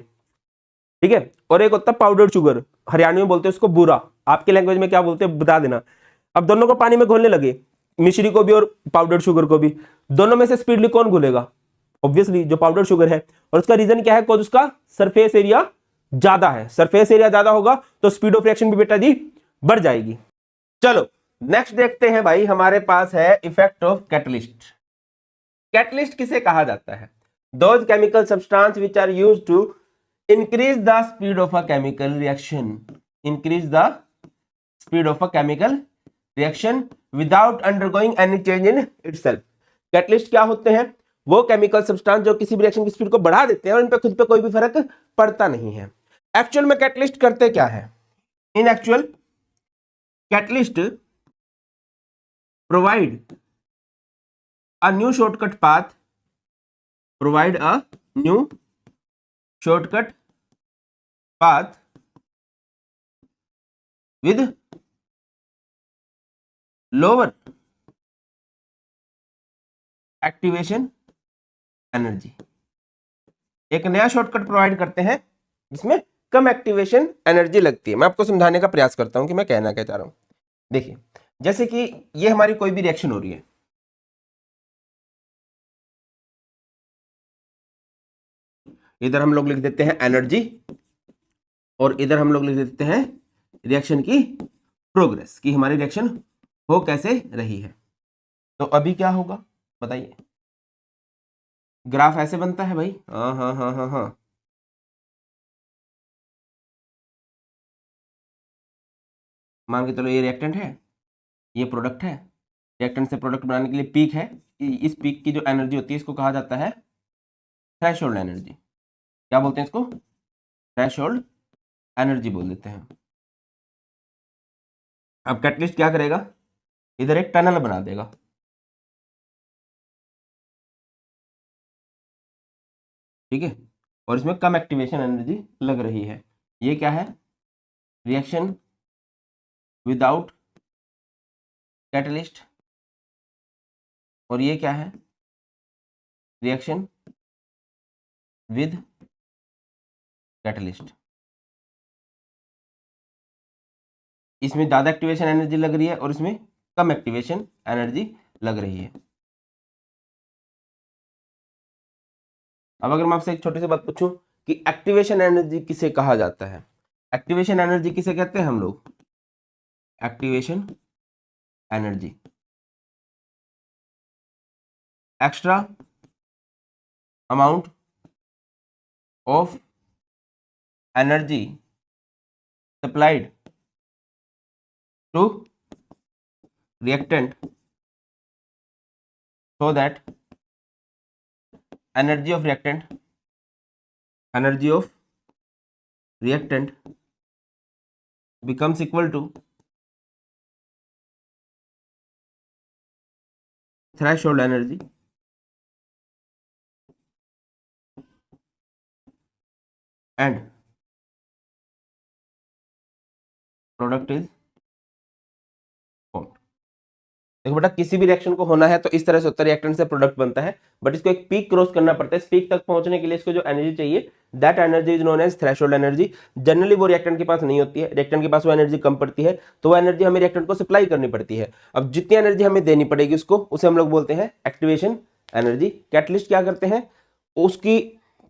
ठीक है, और एक होता है पाउडर शुगर, हरियाणवी में बोलते हैं उसको बूरा, आपके लैंग्वेज में क्या बोलते हैं बता देना। अब दोनों को पानी में घोलने लगे, मिश्री को भी और पाउडर शुगर को भी, दोनों में से स्पीडली कौन घुलेगा? ऑब्वियसली जो पाउडर शुगर है। और उसका रीजन क्या है? बिकॉज़ उसका सरफेस एरिया ज्यादा है। सरफेस एरिया ज्यादा होगा तो स्पीड ऑफ रिएक्शन भी बेटा जी बढ़ जाएगी। चलो नेक्स्ट देखते हैं भाई, हमारे पास है इफेक्ट ऑफ कैटलिस्ट। कैटलिस्ट किसे कहा जाता है? Those chemical substance which are used to increase the speed of a chemical reaction, increase the speed of a chemical reaction without undergoing any change in itself. Catalyst क्या होते हैं? वो chemical substance जो किसी भी रिएक्शन की speed को बढ़ा देते हैं और इन पे खुद पे कोई भी फर्क पड़ता नहीं है। एक्चुअल में कैटलिस्ट करते क्या है? इन actual catalyst provide a new shortcut path, provide a new shortcut path with lower activation energy. एक नया शॉर्टकट प्रोवाइड करते हैं जिसमें कम एक्टिवेशन एनर्जी लगती है। मैं आपको समझाने का प्रयास करता हूं कि मैं कहना क्या चाह रहा हूं। देखिए जैसे कि ये हमारी कोई भी रिएक्शन हो रही है, इधर हम लोग लिख देते हैं एनर्जी, और इधर हम लोग लिख देते हैं रिएक्शन की प्रोग्रेस, कि हमारी रिएक्शन हो कैसे रही है। तो अभी क्या होगा बताइए, ग्राफ ऐसे बनता है भाई, हाँ हाँ हाँ हाँ हाँ, मान के चलो ये रिएक्टेंट है, ये प्रोडक्ट है, रिएक्टेंट से प्रोडक्ट बनाने के लिए पीक है, इस पीक की जो एनर्जी होती है इसको कहा जाता है थ्रेशोल्ड एनर्जी। क्या बोलते हैं इसको, थ्रेशोल्ड एनर्जी बोल देते हैं। अब कैटलिस्ट क्या करेगा, इधर एक टनल बना देगा, ठीक है, और इसमें कम एक्टिवेशन एनर्जी लग रही है। ये क्या है, रिएक्शन विदाउट कैटलिस्ट, और ये क्या है, रिएक्शन विद कैटलिस्ट। इसमें ज़्यादा एक्टिवेशन एनर्जी लग रही है और इसमें कम एक्टिवेशन एनर्जी लग रही है। अब अगर मैं आपसे एक छोटी सी बात पूछूं कि एक्टिवेशन एनर्जी किसे कहा जाता है, एक्टिवेशन एनर्जी किसे कहते हैं हम लोग, activation energy extra amount of energy supplied to reactant so that energy of reactant becomes equal to threshold energy and product is formed। देखो बेटा, किसी भी रिएक्शन को होना है तो इस तरह से होता है, रिएक्टेंट से प्रोडक्ट बनता है, बट इसको एक पीक क्रॉस करना पड़ता है। इस पीक तक पहुंचने के लिए इसको जो एनर्जी चाहिए, that energy is known as threshold energy. Generally वो रिएक्टेंट के पास नहीं होती है, रिएक्टेंट के पास वो एनर्जी कम पड़ती है, तो वो एनर्जी हमें रिएक्टेंट को सप्लाई करनी पड़ती है। अब जितनी एनर्जी हमें देनी पड़ेगी उसको, उसे हम लोग बोलते हैं एक्टिवेशन एनर्जी। कैटलिस्ट क्या करते हैं, उसकी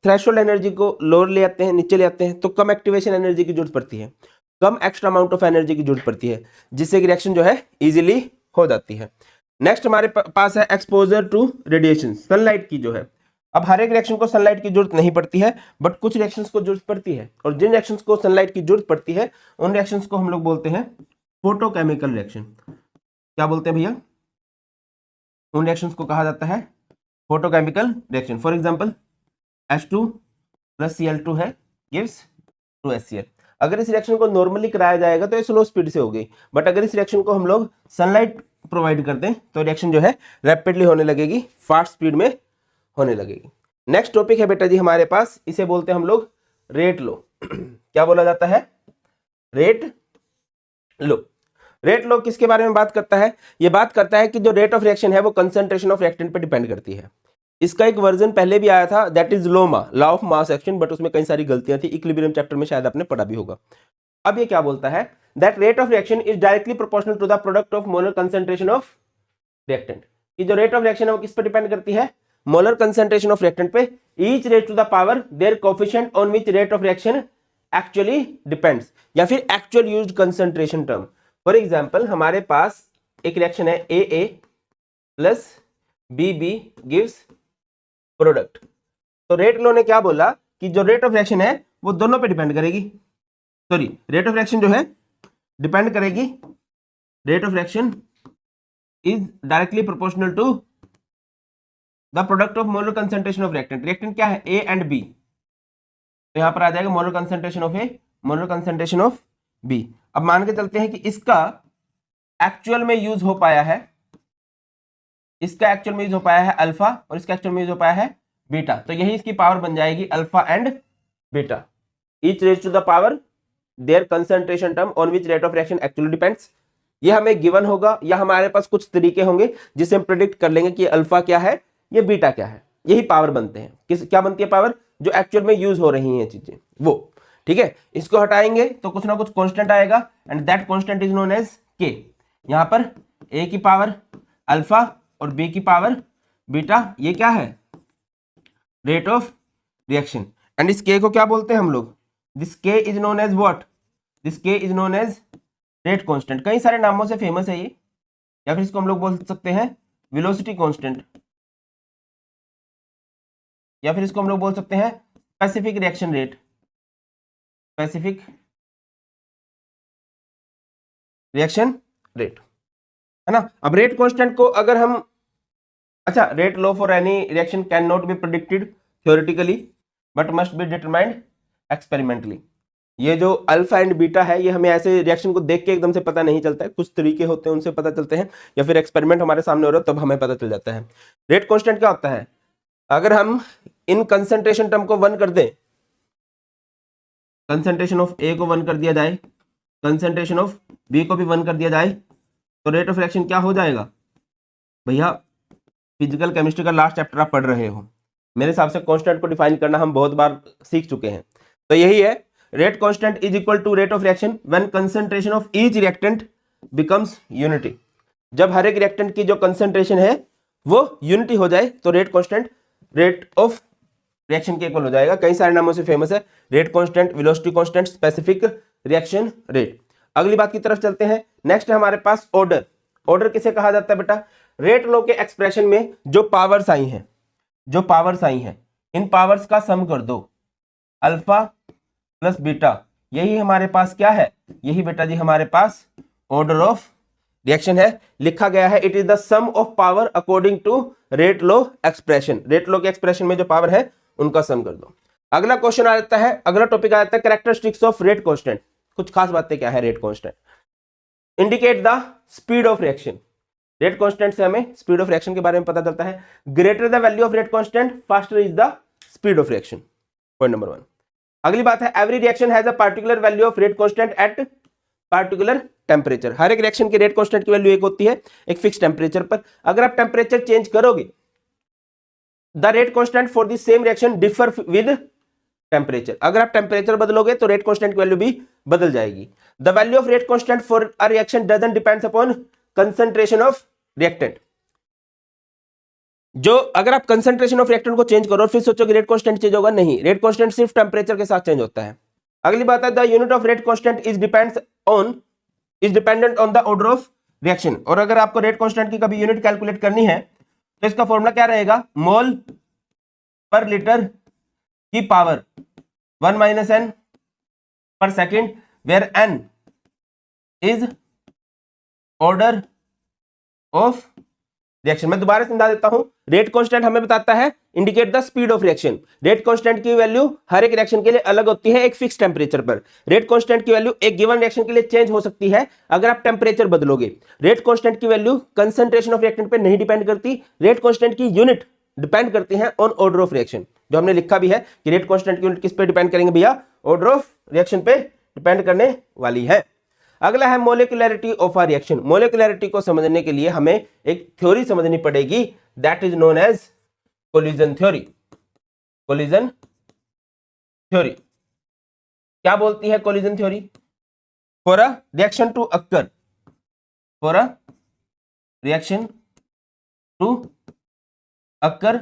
थ्रेशोल्ड एनर्जी को लोअर ले आते हैं, नीचे ले आते हैं, तो कम एक्टिवेशन एनर्जी की जरूरत पड़ती है, कम एक्स्ट्रा अमाउंट ऑफ एनर्जी की जरूरत पड़ती है, जिससे कि रिएक्शन जो है इजीली हो जाती है। नेक्स्ट हमारे पास है एक्सपोजर टू रेडिएशन, सनलाइट की जो है। अब हर एक रिएक्शन को सनलाइट की जरूरत नहीं पड़ती है, बट कुछ रिएक्शंस को जरूरत पड़ती है, और जिन रिएक्शंस को सनलाइट की जरूरत पड़ती है उन रिएक्शंस को हम लोग बोलते हैं फोटोकेमिकल रिएक्शन। क्या बोलते हैं भैया, उन रिएक्शंस को कहा जाता है photochemical reaction. For example H2 plus Cl2 है, गिव्स 2HCl। अगर इस रिएक्शन को नॉर्मली कराया जाएगा तो ये स्लो स्पीड से होगी, बट अगर इस रिएक्शन को हम लोग सनलाइट प्रोवाइड कर दें तो रिएक्शन जो है रैपिडली होने लगेगी, फास्ट स्पीड में होने लगेगी। नेक्स्ट टॉपिक है बेटा जी हमारे पास, इसे बोलते हैं हम लोग रेट लो। क्या बोला जाता है, रेट लो। रेट लो किसके बारे में बात करता है, ये बात करता है कि जो रेट ऑफ रिएक्शन है वो कंसंट्रेशन ऑफ रिएक्टेंट पर डिपेंड करती है। इसका एक वर्जन पहले भी आया था, that is Loma, law of mass action, but उसमें कई सारी गलतियां थी, इक्विलिब्रियम चैप्टर में शायद आपने पढ़ा भी होगा। अब ये क्या बोलता है, that rate of reaction is directly proportional to the product of molar concentration of reactant. कि जो रेट ऑफ रिएक्शन है वो किस पर डिपेंड करती है, मोलर कंसंट्रेशन ऑफ रिएक्टेंट पे। Each rate to the power their coefficient on which rate of reaction actually depends, या फिर actual used concentration term. For example हमारे पास एक रिएक्शन है AA plus BB gives product. तो रेट लॉ ने क्या बोला कि जो रेट ऑफ रिएक्शन है वो दोनों पे डिपेंड करेगी, सॉरी रेट ऑफ रिएक्शन जो है डिपेंड करेगी, rate of reaction is directly proportional to the product of molar concentration of reactant. Reactant क्या है, A एंड B, तो यहां पर आ जाएगा molar concentration of A, molar concentration of B। अब मान के चलते हैं कि इसका एक्चुअल में यूज हो पाया है, इसका एक्चुअल में यूज हो पाया है अल्फा और इसका एक्चुअल में यूज हो पाया है बीटा, तो यही इसकी पावर बन जाएगी alpha and beta. Each raise to the power their concentration term on which rate of reaction actually depends. ये हमें गिवन होगा, या हमारे पास कुछ तरीके होंगे जिससे हम प्रेडिक्ट कर लेंगे कि अल्फा क्या है, ये बीटा क्या है। यही पावर बनते हैं, किस क्या बनती है पावर, जो एक्चुअल में यूज हो रही हैं चीजें वो, ठीक है। इसको हटाएंगे तो कुछ ना कुछ कांस्टेंट आएगा, and that constant is known as K. यहां पर A की पावर अल्फा और B की पावर बीटा, ये क्या है, रेट ऑफ रिएक्शन। एंड इस K को क्या बोलते हैं हम लोग, this K is known as what, this K is known as rate constant. कई सारे नामों से फेमस है ये, या फिर इसको हम लोग बोल सकते हैं वेलोसिटी कांस्टेंट, या फिर इसको हम लोग बोल सकते हैं specific reaction rate, specific reaction rate, है ना। अब रेट कांस्टेंट को अगर हम, अच्छा, rate law for any reaction can not be predicted theoretically but must be determined experimentally. ये जो अल्फा एंड बीटा है, ये हमें ऐसे रिएक्शन को देख के एकदम से पता नहीं चलता है, कुछ तरीके होते हैं उनसे पता चलते हैं, या फिर एक्सपेरिमेंट हमारे सामने हो रहा है तब हमें पता चल जाता है। रेट कांस्टेंट क्या होता है, अगर हम इन कंसंट्रेशन टर्म को 1 कर दें, कंसंट्रेशन ऑफ ए को 1 कर दिया जाए, कंसंट्रेशन ऑफ बी को भी 1 कर दिया जाए, तो रेट ऑफ रिएक्शन क्या हो जाएगा। भैया फिजिकल केमिस्ट्री का लास्ट चैप्टर आप पढ़ रहे हो, मेरे हिसाब से कांस्टेंट को डिफाइन करना हम बहुत बार सीख चुके हैं। तो यही है, rate constant is equal to rate of reaction when concentration of each reactant becomes unity. जब हर एक रिएक्टेंट की जो कंसंट्रेशन है वो यूनिटी हो जाए तो rate constant rate of reaction के इक्वल हो जाएगा। कई सारे नामों से फेमस है, rate constant, velocity constant, specific reaction rate. अगली बात की तरफ चलते हैं। नेक्स्ट है हमारे पास ऑर्डर। ऑर्डर किसे कहा जाता है बेटा, रेट लॉ के एक्सप्रेशन में जो पावर्स आई हैं, जो पावर्स आई हैं, इन पावर्स का सम कर दो, अल्फा प्लस बीटा, यही हमारे पास क्या है, यही बेटा जी हमारे पास ऑर्डर ऑफ रिएक्शन है। लिखा गया है it is the sum of power according to rate law expression. Rate law के एक्सप्रेशन में जो पावर है उनका सम कर दो। अगला क्वेश्चन आ जाता है, अगला टॉपिक आ जाता है कैरेक्टरिस्टिक्स ऑफ रेट कांस्टेंट। कुछ खास बातें क्या है rate constant, indicate the speed of reaction. Rate constant से हमें स्पीड ऑफ रिएक्शन के बारे में पता चलता है। Greater the value of rate constant faster is the speed of reaction, point number 1। अगली बात है every reaction has a particular value of rate constant at particular temperature. हर एक रिएक्शन की रेट कांस्टेंट की वैल्यू एक होती है एक फिक्स टेम्परेचर पर। अगर आप टेम्परेचर चेंज करोगे, the rate constant for the same reaction differ with temperature. अगर आप टेम्परेचर बदलोगे तो रेट कांस्टेंट की वैल्यू भी बदल जाएगी। The value of rate constant for a reaction doesn't depends upon concentration of reactant. जो अगर आप कंसंट्रेशन ऑफ रिएक्टेंट को चेंज करो और फिर सोचोगे रेट कांस्टेंट चेंज होगा, नहीं, रेट कांस्टेंट सिर्फ टेम्परेचर के साथ चेंज होता है। अगली बात है the unit of rate constant is dependent on the order of reaction. और अगर आपको रेट कांस्टेंट की कभी यूनिट कैलकुलेट करनी है तो इसका फॉर्मूला क्या रहेगा, मोल पर लीटर की power 1 - n per second, where n is order of reaction. मैं दोबारा समझा देता हूं, रेट कांस्टेंट हमें बताता है indicate the speed of reaction. Rate constant की वैल्यू हर एक रिएक्शन के लिए अलग होती है एक फिक्स टेम्परेचर पर। रेट कांस्टेंट की वैल्यू एक गिवन रिएक्शन के लिए चेंज हो सकती है अगर आप टेम्परेचर बदलोगे। रेट कांस्टेंट की वैल्यू कंसंट्रेशन ऑफ रिएक्टेंट पर नहीं डिपेंड करती, रेट कांस्टेंट की यूनिट डिपेंड करती है ऑन ऑर्डर ऑफ रिएक्शन। जो हमने लिखा भी है कि रेट कांस्टेंट की यूनिट किस पे डिपेंड करेंगे भैया, ऑर्डर ऑफ रिएक्शन पे डिपेंड करने वाली है। अगला है molecularity of a reaction. Molecularity को समझने के लिए हमें एक थ्योरी समझनी पड़ेगी, that is known as collision theory. Collision theory क्या बोलती है collision theory, for a reaction to occur, for a reaction to occur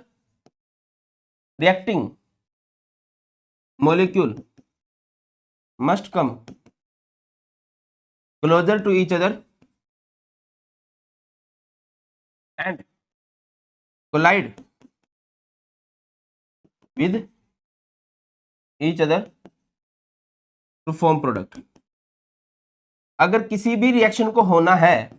reacting molecule must come closer to each other and collide with each other to form product। अगर किसी भी reaction को होना है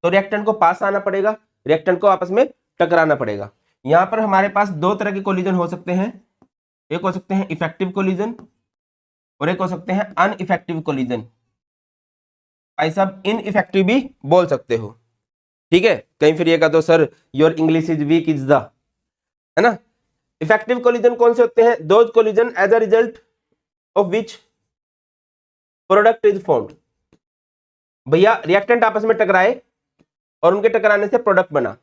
तो रिएक्टेंट को पास आना पड़ेगा, रिएक्टेंट को आपस में टकराना पड़ेगा। यहां पर हमारे पास दो तरह के कोलिजन हो सकते हैं, एक हो सकते हैं इफेक्टिव कोलिजन और एक हो सकते हैं अनइफेक्टिव कोलिजन। भाई साहब इनइफेक्टिव भी बोल सकते हो, ठीक है। कहीं फिर ये कहा तो sir your English is weak is the, है ना। इफेक्टिव कोलिजन कौन से होते हैं, those collision as a result of which product is formed. भैया रिएक्टेंट आपस में टकराए और उनके टकराने से प्रोडक्ट बना,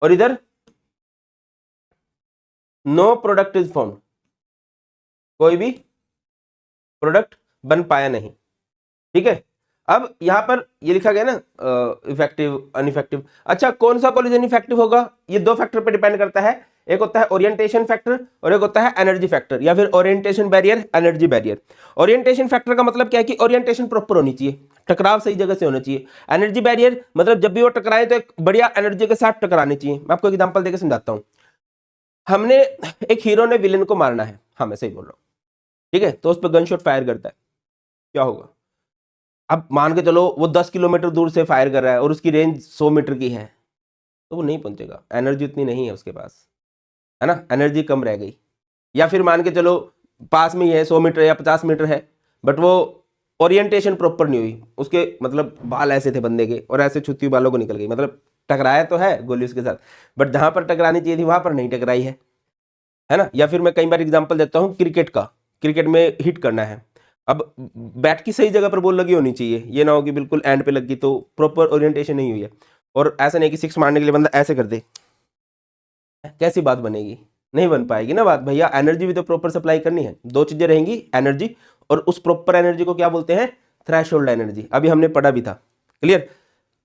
और इधर नो प्रोडक्ट इज फॉर्म्ड, कोई भी प्रोडक्ट बन पाया नहीं, ठीक है। अब यहां पर ये लिखा गया ना इफेक्टिव अनइफेक्टिव। अच्छा कौन सा कोलिजन इफेक्टिव होगा, ये दो फैक्टर पर डिपेंड करता है। एक होता है ओरिएंटेशन फैक्टर और एक होता है एनर्जी फैक्टर या फिर orientation barrier, energy barrier. Orientation factor का मतलब क्या है कि ओरिएंटेशन प्रॉपर होनी चाहिए, टकराव सही जगह से होना चाहिए। एनर्जी बैरियर मतलब जब भी वो टकराए तो एक बढ़िया एनर्जी के साथ टकरानी चाहिए। मैं आपको एग्जांपल देकर समझाता हूं। हमने एक हीरो ने विलेन को मारना है, हाँ मैं सही बोल रहा हूँ, ठीक है, तो उस पर गन शॉट फायर करता है, क्या होगा? अब मान के चलो वो 10 किलोमीटर दूर से फायर कर रहा है और उसकी रेंज 100 मीटर की है, तो वो नहीं पहुंचेगा, एनर्जी उतनी नहीं है उसके पास, है ना, एनर्जी कम रह गई। या फिर मान के चलो पास में ही है, 100 मीटर या 50 मीटर है, बट वो ओरिएंटेशन प्रॉपर नहीं हुई, उसके मतलब बाल ऐसे थे बंदे के और ऐसे छुट्टी बालों को निकल गई, मतलब टकराया तो है गोली उसके साथ, बट जहां पर टकरानी चाहिए थी वहां पर नहीं टकराई है ना। या फिर मैं कई बार एग्जांपल देता हूं क्रिकेट का, क्रिकेट में हिट करना है, अब बैट की सही जगह पर बॉल लगी होनी चाहिए, ये ना हो कि बिल्कुल एंड पे लगी तो प्रॉपर ओरिएंटेशन नहीं हुई है, और ऐसा नहीं कि सिक्स मारने के लिए बंदा ऐसे कर दे, कैसी बात बनेगी? नहीं बन पाएगी ना बात भैया। एनर्जी भी तो प्रॉपर सप्लाई करनी है, दो चीजें रहेंगी, एनर्जी और उस प्रॉपर एनर्जी को क्या बोलते हैं? Threshold energy. अभी हमने पढ़ा भी था, क्लियर।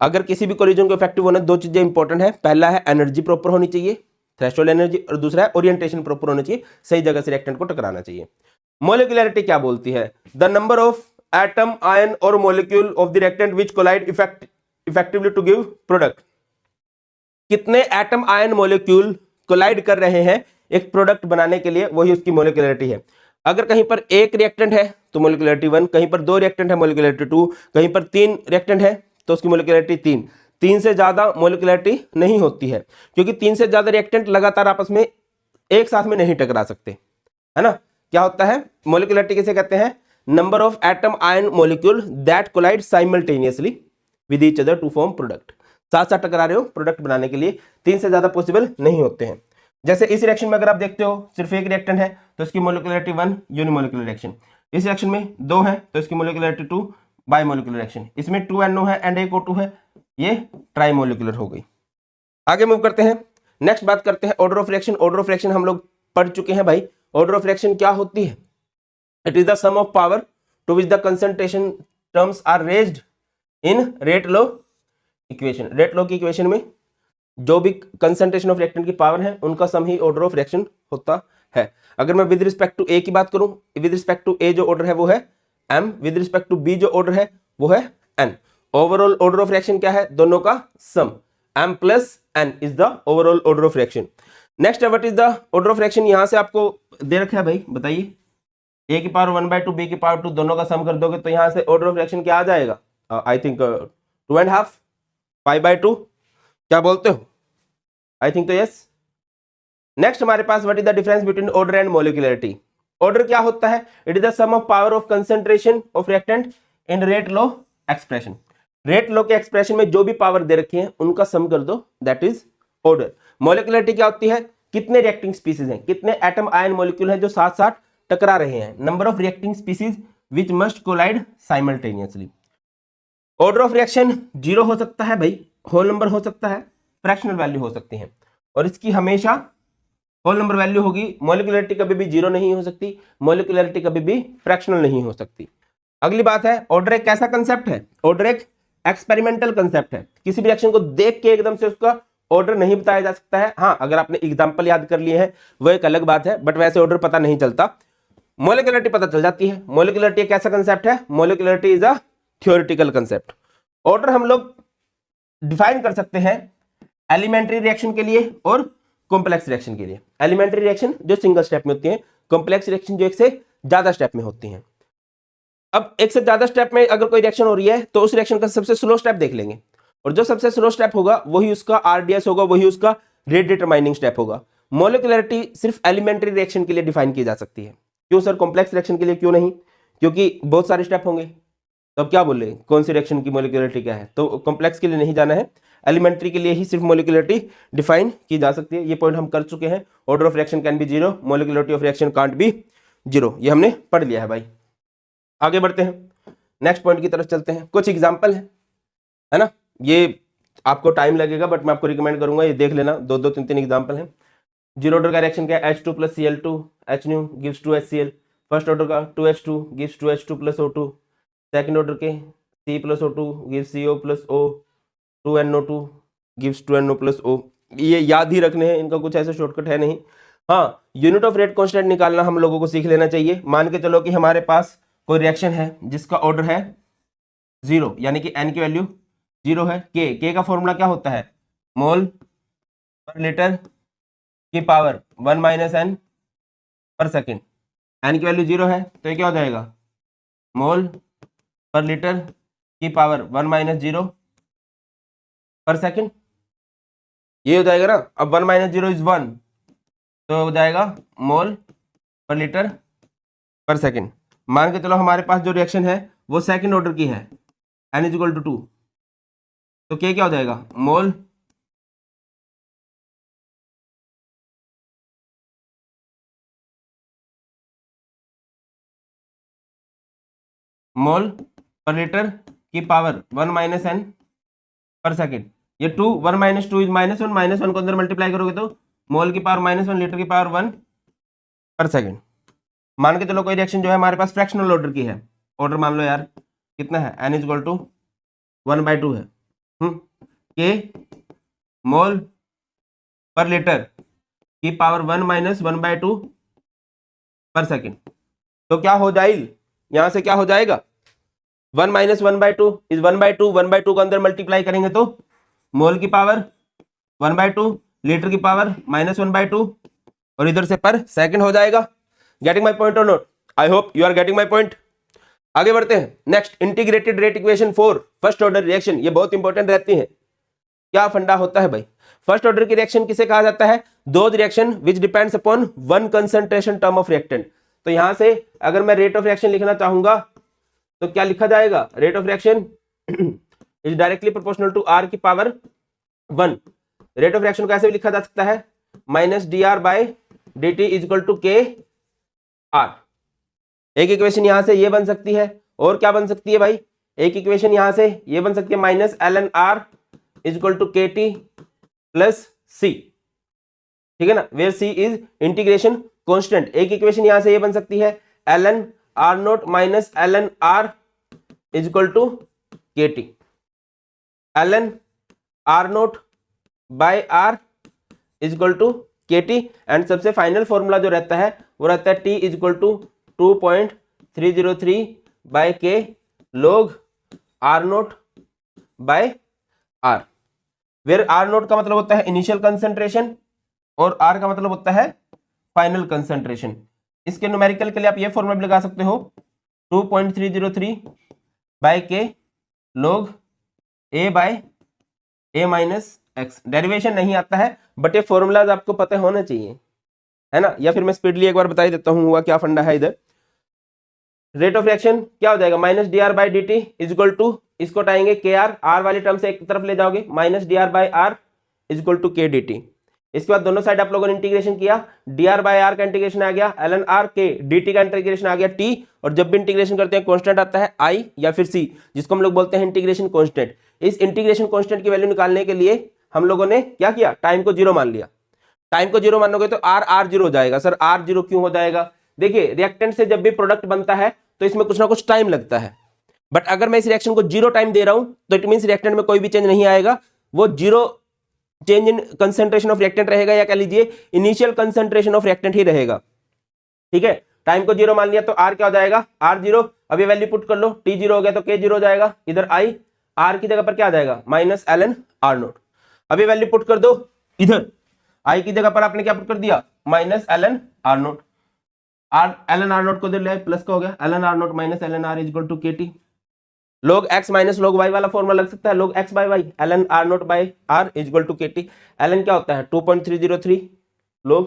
अगर किसी भी कोलिजन को इफेक्टिव होना, दो चीजें इंपॉर्टेंट है, पहला है एनर्जी प्रॉपर होनी चाहिए, थ्रेशोल्ड एनर्जी, और दूसरा है ओरिएंटेशन प्रॉपर होना चाहिए, सही जगह से रिएक्टेंट को टकराना चाहिए। मोलिकुलरिटी क्या बोलती है? The number of atom, ion और molecule of the reactant which collide effectively to give product. कितने एटम, आयन, मोलिक्यूल कोलाइड कर रहे हैं एक प्रोडक्ट बनाने के लिए, वही उसकी मोलिकुलरिटी है। अगर कहीं पर एक रिएक्टेंट है तो मोलिकुलरिटी 1, कहीं पर 2 रिएक्टेंट है मोलिकुलरिटी 2, कहीं पर 3 रिएक्टेंट है तो उसकी मोलिकुलरिटी 3। 3 से ज्यादा मोलिकुलरिटी नहीं होती है, क्योंकि 3 से ज्यादा रिएक्टेंट लगातार आपस में एक साथ में नहीं टकरा सकते, है ना। क्या होता है मोलिकुलरिटी? किसे कहते हैं? Number of atom, ion, molecule that collide simultaneously with each other to form product. साथ साथ टकरा रहे हो प्रोडक्ट बनाने के लिए, 3 से ज्यादा पॉसिबल नहीं होते हैं। जैसे इस रिएक्शन में अगर आप देखते हो सिर्फ एक रिएक्टेंट है तो इसकी मोलिकुलरिटी 1 यूनिमोलिकुलर रिएक्शन, इस रिएक्शन में 2 है तो इसकी मोलिकुलरिटी 2 बाइमोलिकुलर रिएक्शन, इसमें 2 NO है एंड एक O2 है, ये ट्राइमोलिकुलर हो गई। आगे मूव करते हैं, नेक्स्ट बात करते हैं order of reaction. Order of reaction हम लोग पढ़ चुके हैं भाई। ऑर्डर ऑफ रिएक्शन क्या होती है? It is the sum of power to which the concentration terms are raised in rate law equation. Rate law की इक्वेशन में जो भी कंसंट्रेशन ऑफ रिएक्टेंट की पावर है उनका सम ही ऑर्डर ऑफ रिएक्शन होता है। अगर मैं विद रिस्पेक्ट टू ए की बात करूं, विद रिस्पेक्ट टू ए जो ऑर्डर है वो है m, with respect to B जो ऑर्डर है वो है n। Overall order of reaction क्या है? दोनों का sum, m plus n is the overall order of reaction. Next what is the order of reaction? यहां से आपको दे रखा है भाई, बताइए। a की पावर 1/2, b की पावर 2, दोनों का सम कर दोगे तो यहां से ऑर्डर ऑफ रिएक्शन क्या आ जाएगा? आई थिंक 2.5 5/2, क्या बोलते हो? आई थिंक तो यस। नेक्स्ट हमारे पास what is the difference between order and molecularity. Order क्या होता है? It is the sum of power of concentration of reactant in rate law expression. Rate law के एक्सप्रेशन में जो भी पावर दे रखी है उनका सम कर दो, दैट इज ऑर्डर। मोलिकुलरिटी क्या होती है? कितने रिएक्टिंग स्पीसीज हैं, कितने एटम, आयन, मोलिक्यूल हैं जो साथ साथ टकरा रहे हैं, number of reacting species which must collide simultaneously. Order of reaction 0 हो सकता है भाई, होल नंबर हो सकता है, फ्रैक्शनल वैल्यू हो सकती है, और इसकी हमेशा होल नंबर वैल्यू होगी। मोलिकुलरिटी कभी भी 0 नहीं हो सकती, मोलिकुलरिटी कभी भी फ्रैक्शनल नहीं हो सकती। अगली बात है ऑर्डर एक कैसा कंसेप्ट है? ऑर्डर एक एक्सपेरिमेंटल कंसेप्ट है। किसी भी रिएक्शन को देख के एकदम से उसका ऑर्डर नहीं बताया जा सकता है। हाँ, अगर आपने एग्जांपल याद कर लिए हैं वो एक अलग बात है, बट वैसे ऑर्डर पता नहीं चलता। मोलिकुलरिटी पता चल जाती है। मोलिकुलरिटी एक कैसा कंसेप्ट है? Molecularity is a theoretical concept. Order हम लोग डिफाइन कर सकते हैं एलिमेंट्री रिएक्शन के लिए और कॉम्प्लेक्स रिएक्शन के लिए। एलिमेंट्री रिएक्शन जो सिंगल स्टेप में होती है, कॉम्प्लेक्स रिएक्शन जो एक से ज्यादा स्टेप में होती हैं। अब एक से ज्यादा स्टेप में अगर कोई रिएक्शन हो रही है तो उस रिएक्शन का सबसे स्लो स्टेप देख लेंगे, और जो सबसे स्लो स्टेप होगा वही उसका आरडीएस होगा, वही उसका रेट डिटरमाइनिंग स्टेप होगा। मोलिकुलरिटी सिर्फ एलिमेंट्री रिएक्शन के लिए डिफाइन की जा सकती है। क्यों सर, कॉम्प्लेक्स रिएक्शन के लिए क्यों नहीं? क्योंकि बहुत सारे स्टेप होंगे। तो अब क्या बोले, कौन सी रिएक्शन की मोलिकुलरिटी क्या है? तो कॉम्प्लेक्स के लिए नहीं जाना है, एलिमेंट्री के लिए ही सिर्फ मोलिकुलरिटी डिफाइन की जा सकती है। ये पॉइंट हम कर चुके हैं। Order of reaction can be 0, molecularity of reaction can't be 0, ये हमने पढ़ लिया है भाई। आगे बढ़ते हैं, नेक्स्ट पॉइंट की तरफ चलते हैं। कुछ एग्जाम्पल है ना, ये आपको टाइम लगेगा बट मैं आपको रिकमेंड करूंगा ये देख लेना, 2-3 एग्जाम्पल हैं। जीरो ऑर्डर का रिएक्शन क्या है? H2 + Cl2 HNu gives 2HCl। First order का 2H2 gives 2H2 + O2। Second order के C + O2 gives CO + O, 2NO2 gives 2NO + O। ये याद ही रखने हैं, इनका कुछ ऐसा शॉर्टकट है नहीं। हाँ, यूनिट ऑफ रेट कांस्टेंट निकालना हम लोगों को सीख लेना चाहिए। मान के चलो कि हमारे पास कोई रिएक्शन है जिसका ऑर्डर है 0, यानी कि n की वैल्यू 0 है। के का फॉर्मूला क्या होता है? मोल पर लीटर की power 1 minus n per second. n की वैल्यू 0 है तो ये क्या हो जाएगा? मोल पर लीटर की पावर 1 माइनस 0 पर सेकेंड, ये हो जाएगा ना। अब 1 माइनस 0 इज 1, तो हो जाएगा मोल पर लीटर पर सेकेंड। मान के चलो हमारे पास जो रिएक्शन है वो सेकंड ऑर्डर की है, n इज इक्वल टू 2, तो के क्या हो जाएगा? मोल मोल पर लीटर की power 1 minus n per second. ये 2 1 माइनस 2 इज माइनस 1, माइनस 1 को अंदर मल्टीप्लाई करोगे तो मोल की पावर माइनस 1 लीटर की पावर 1 पर सेकेंड। मान के चलो कोई रिएक्शन जो है हमारे पास फ्रैक्शनल ऑर्डर की है, ऑर्डर मान लो यार कितना है, n इज इक्वल टू 1/2 है। के मोल पर लीटर की पावर 1 माइनस 1/2 पर सेकेंड। तो क्या हो जाएगी यहां से, क्या हो जाएगा? 1 माइनस 1/2 इज 1/2, 1/2 को अंदर मल्टीप्लाई करेंगे तो मोल की पावर 1/2, लीटर की पावर माइनस 1/2, और इधर से पर सेकंड हो जाएगा। Getting my point or not? I hope you are getting my point. आगे बढ़ते हैं। Next, integrated rate equation for first order reaction. ये बहुत इंपॉर्टेंट रहती है। क्या फंडा होता है भाई? फर्स्ट ऑर्डर की रिएक्शन किसे कहा जाता है? Those reaction which depends upon one concentration term of reactant. तो यहां से अगर मैं रेट ऑफ रिएक्शन लिखना चाहूंगा तो क्या लिखा जाएगा? Rate of reaction is directly proportional to r की पावर 1। रेट ऑफ रिएक्शन कैसे भी लिखा जा सकता है? Minus dr by dt is equal to K R. एक इक्वेशन यहां से ये बन सकती है, और क्या बन सकती है भाई? एक इक्वेशन यहां से ये बन सकती है minus ln r is equal to K T plus C, ठीक है ना, where C is integration constant. एक इक्वेशन यहां से ये बन सकती है ln r naught minus ln r is equal to K T, ln r naught by r is equal to K T, and सबसे फाइनल फॉर्मूला जो रहता है वो रहता है t is equal to 2.303 by K log r naught by r, where r naught का मतलब होता है इनिशियल कंसंट्रेशन और r का मतलब होता है फाइनल कंसंट्रेशन। इसके न्यूमेरिकल के लिए आप ये फॉर्मूला भी लगा सकते हो 2.303 by K log a bye a minus x. Derivation नहीं आता है बट ये फॉर्मूलाज आपको पता होना चाहिए, है ना। या फिर मैं स्पीडली एक बार बता ही देता हूँ हुआ क्या फंडा है इधर। रेट ऑफ रिएक्शन क्या हो जाएगा? Minus D R by D T is equal to, इसको हटाएंगे के आर, आर वाली टर्म से एक तरफ ले जाओगे, minus D R by R is equal to K D T. इसके बाद दोनों साइड आप लोगों ने इंटीग्रेशन किया, डी आर बाई आर का इंटीग्रेशन आ गया L N R, K D T का इंटीग्रेशन आ गया टी, और जब भी इंटीग्रेशन करते हैं कॉन्स्टेंट आता है आई या फिर सी, जिसको हम लोग बोलते हैं इंटीग्रेशन कॉन्स्टेंट। इस इंटीग्रेशन कॉन्स्टेंट की वैल्यू निकालने के लिए हम लोगों ने क्या किया? टाइम को जीरो मान लिया। टाइम को जीरो मानोगे तो आर आर जीरो हो जाएगा। सर आर जीरो क्यों हो जाएगा? देखिए रिएक्टेंट से जब भी प्रोडक्ट बनता है तो इसमें कुछ ना कुछ टाइम लगता है, बट अगर मैं इस रिएक्शन को जीरो टाइम दे रहा हूं तो इट मींस रिएक्टेंट में कोई भी चेंज नहीं आएगा, वो zero change in concentration of reactant रहेगा, या कह लीजिए इनिशियल कंसंट्रेशन ऑफ रिएक्टेंट ही रहेगा, ठीक है। टाइम को जीरो मान लिया तो आर क्या हो जाएगा? R zero. अब ये वैल्यू पुट कर लो, टी जीरो हो गया तो के जीरो हो जाएगा, इधर आई, आर की जगह पर क्या आ जाएगा? Minus L N R naught. अब ये वैल्यू पुट कर दो इधर, आई की जगह पर आपने क्या पुट कर दिया? Minus L N R naught. R L N R naught को ले प्लस का हो गया, L N R naught minus L N R is equal to K T. log x minus log y वाला फॉर्मूला लग सकता है, log x by y ln r naught by r is equal to K T. ln क्या होता है? 2.303 log,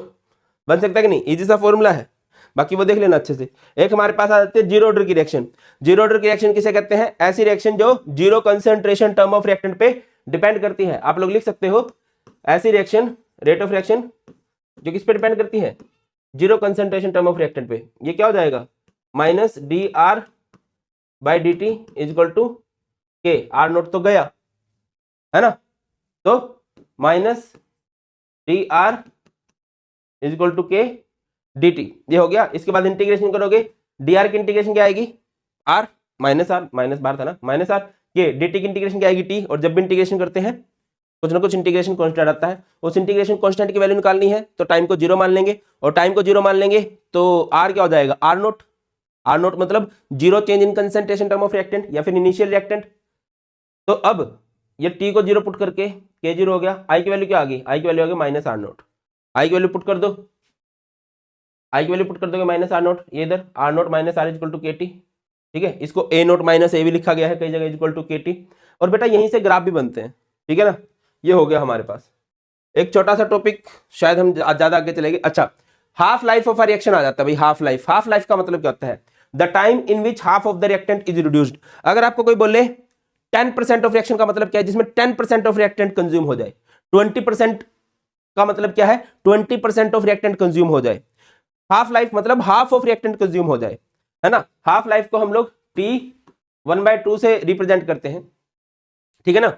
बन सकता है कि नहीं? इजी सा फॉर्मूला है, बाकी वो देख लेना अच्छे से। एक हमारे पास आ जाती है जीरो ऑर्डर की रिएक्शन। जीरो ऑर्डर की रिएक्शन किसे कहते हैं? ऐसी रिएक्शन जो zero concentration term of reactant पे डिपेंड करती है। आप लोग लिख सकते हो ऐसी रिएक्शन, रेट ऑफ रिएक्शन जो किस पे डिपेंड करती है? Zero concentration term of reactant पे। ये क्या हो जाएगा? Minus D R by D T is equal to K, R naught तो गया है ना, तो minus D R is equal to K D T, ये हो गया। इसके बाद इंटीग्रेशन करोगे, डी आर की इंटीग्रेशन क्या आएगी? आर माइनस बाहर था ना, minus are, K D T की इंटीग्रेशन क्या आएगी? टी, और जब भी इंटीग्रेशन करते हैं कुछ ना कुछ इंटीग्रेशन कांस्टेंट आता है, उस इंटीग्रेशन कांस्टेंट की वैल्यू निकालनी है तो टाइम को 0 मान लेंगे, और टाइम को 0 मान लेंगे तो आर क्या हो जाएगा, आर नोट। आर नोट मतलब zero change in concentration term of reactant या फिर इनिशियल रिएक्टेंट। तो अब ये टी को 0 पुट करके के 0 हो गया, आई की वैल्यू क्या आ गई, आई की वैल्यू आ गई माइनस आर नोट। आई की वैल्यू पुट कर दो, आई की वैल्यू पुट कर दोगे माइनस आर नोट, ये इधर R naught minus R equal to K T. ठीक है, इसको ए नोट माइनस ए भी लिखा गया है कई जगह इक्वल टू के टी। और बेटा यहीं से ग्राफ भी बनते हैं, ठीक है ना। ये हो गया हमारे पास एक छोटा सा टॉपिक, शायद हम ज्यादा आगे चलेंगे। अच्छा, half life of a reaction आ जाता है भाई। हाफ लाइफ, हाफ लाइफ का मतलब क्या होता है, the time in which half of the reactant is reduced. अगर आपको कोई बोले 10% ऑफ रिएक्शन का मतलब क्या है, जिसमें 10% ऑफ रिएक्टेंट कंज्यूम हो जाए। 20% का मतलब क्या है, 20% ऑफ रिएक्टेंट कंज्यूम हो जाए। हाफ लाइफ मतलब हाफ ऑफ रिएक्टेंट कंज्यूम हो जाए, है ना। हाफ लाइफ को हम लोग T1/2 से रिप्रेजेंट करते हैं, ठीक है ना।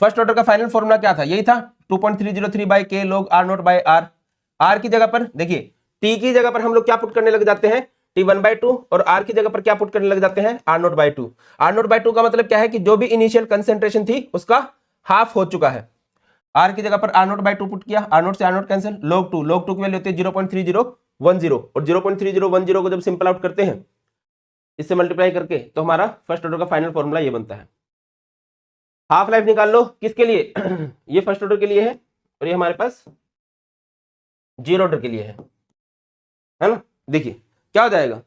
फर्स्ट ऑर्डर का फाइनल फॉर्मूला क्या था, यही था 2.303/k log r naught by r। r की जगह पर देखिए, t की जगह पर हम लोग क्या पुट करने लग जाते हैं, T1/2, और r की जगह पर क्या पुट करने लग जाते हैं, r naught by 2। r naught by 2 का मतलब क्या है कि जो भी इनिशियल कंसेंट्रेशन थी उसका हाफ हो चुका है। r की जगह पर r नॉट बाय 2 पुट किया, r नॉट से r नॉट कैंसिल, log 2 की वैल्यू होती है 0.3010, और 0.3010 को जब सिंपल आउट करते हैं इससे मल्टीप्लाई करके, तो हमारा फर्स्ट ऑर्डर का फाइनल फॉर्मूला ये बनता है। हाफ लाइफ निकाल लो, किसके लिए ये फर्स्ट ऑर्डर के लिए है, और ये हमारे पास जीरो ऑर्डर के लिए है ना। देखिए क्या हो जाएगा,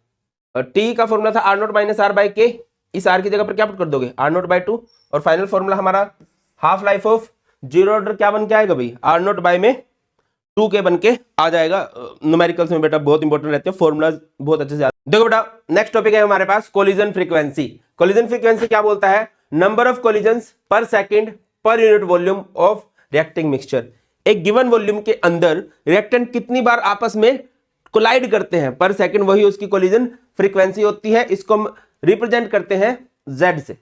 टी का फॉर्मूला था R naught minus R by K, इस आर की जगह पर क्या पुट कर दोगे, आर नॉट बाई 2, और फाइनल फॉर्मूला हमारा half life of zero order क्या बन के आएगा भाई, आर नॉट बाई में 2k बन के आ जाएगा। न्यूमेरिकल्स में बेटा बहुत इंपॉर्टेंट रहते हैं फॉर्मूला, बहुत अच्छे से। देखो बेटा नेक्स्ट टॉपिक है हमारे पास कोलिजन फ्रीक्वेंसी। कोलिजन फ्रीक्वेंसी क्या बोलता है, नंबर ऑफ कोलिजन्स पर second per unit volume of reacting mixture. एक गिवन वॉल्यूम के अंदर रिएक्टेंट कितनी बार आपस में कोलाइड करते हैं पर सेकंड, वही उसकी कोलिजन फ्रीक्वेंसी होती है। इसको हम रिप्रेजेंट करते हैं Z से,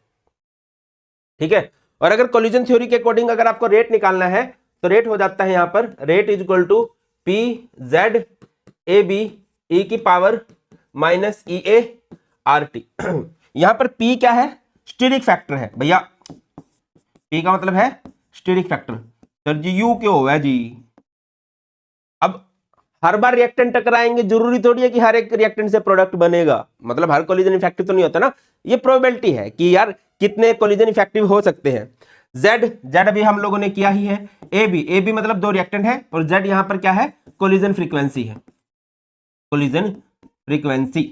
ठीक है। और अगर कोलिजन थ्योरी के अकॉर्डिंग अगर आपको रेट निकालना है तो रेट हो जाता है यहां पर rate is equal to P Z A B E की power minus E A R T. यहां पर P क्या है, स्टीरिक फैक्टर है भैया। P का मतलब है स्टीरिक फैक्टर। सर जी U क्यों हुआ है जी, अब हर बार रिएक्टेंट टकराएंगे, जरूरी थोड़ी है कि हर एक रिएक्टेंट से प्रोडक्ट बनेगा, मतलब हर कोलिजन इफेक्टिव तो नहीं होता ना। ये प्रोबेबिलिटी है कि यार कितने कोलिजन इफेक्टिव हो सकते हैं। Z अभी हम लोगों ने किया ही है। ए बी मतलब दो रिएक्टेंट है, और Z यहां पर क्या है, कोलिजन फ्रीक्वेंसी है, कोलिजन फ्रीक्वेंसी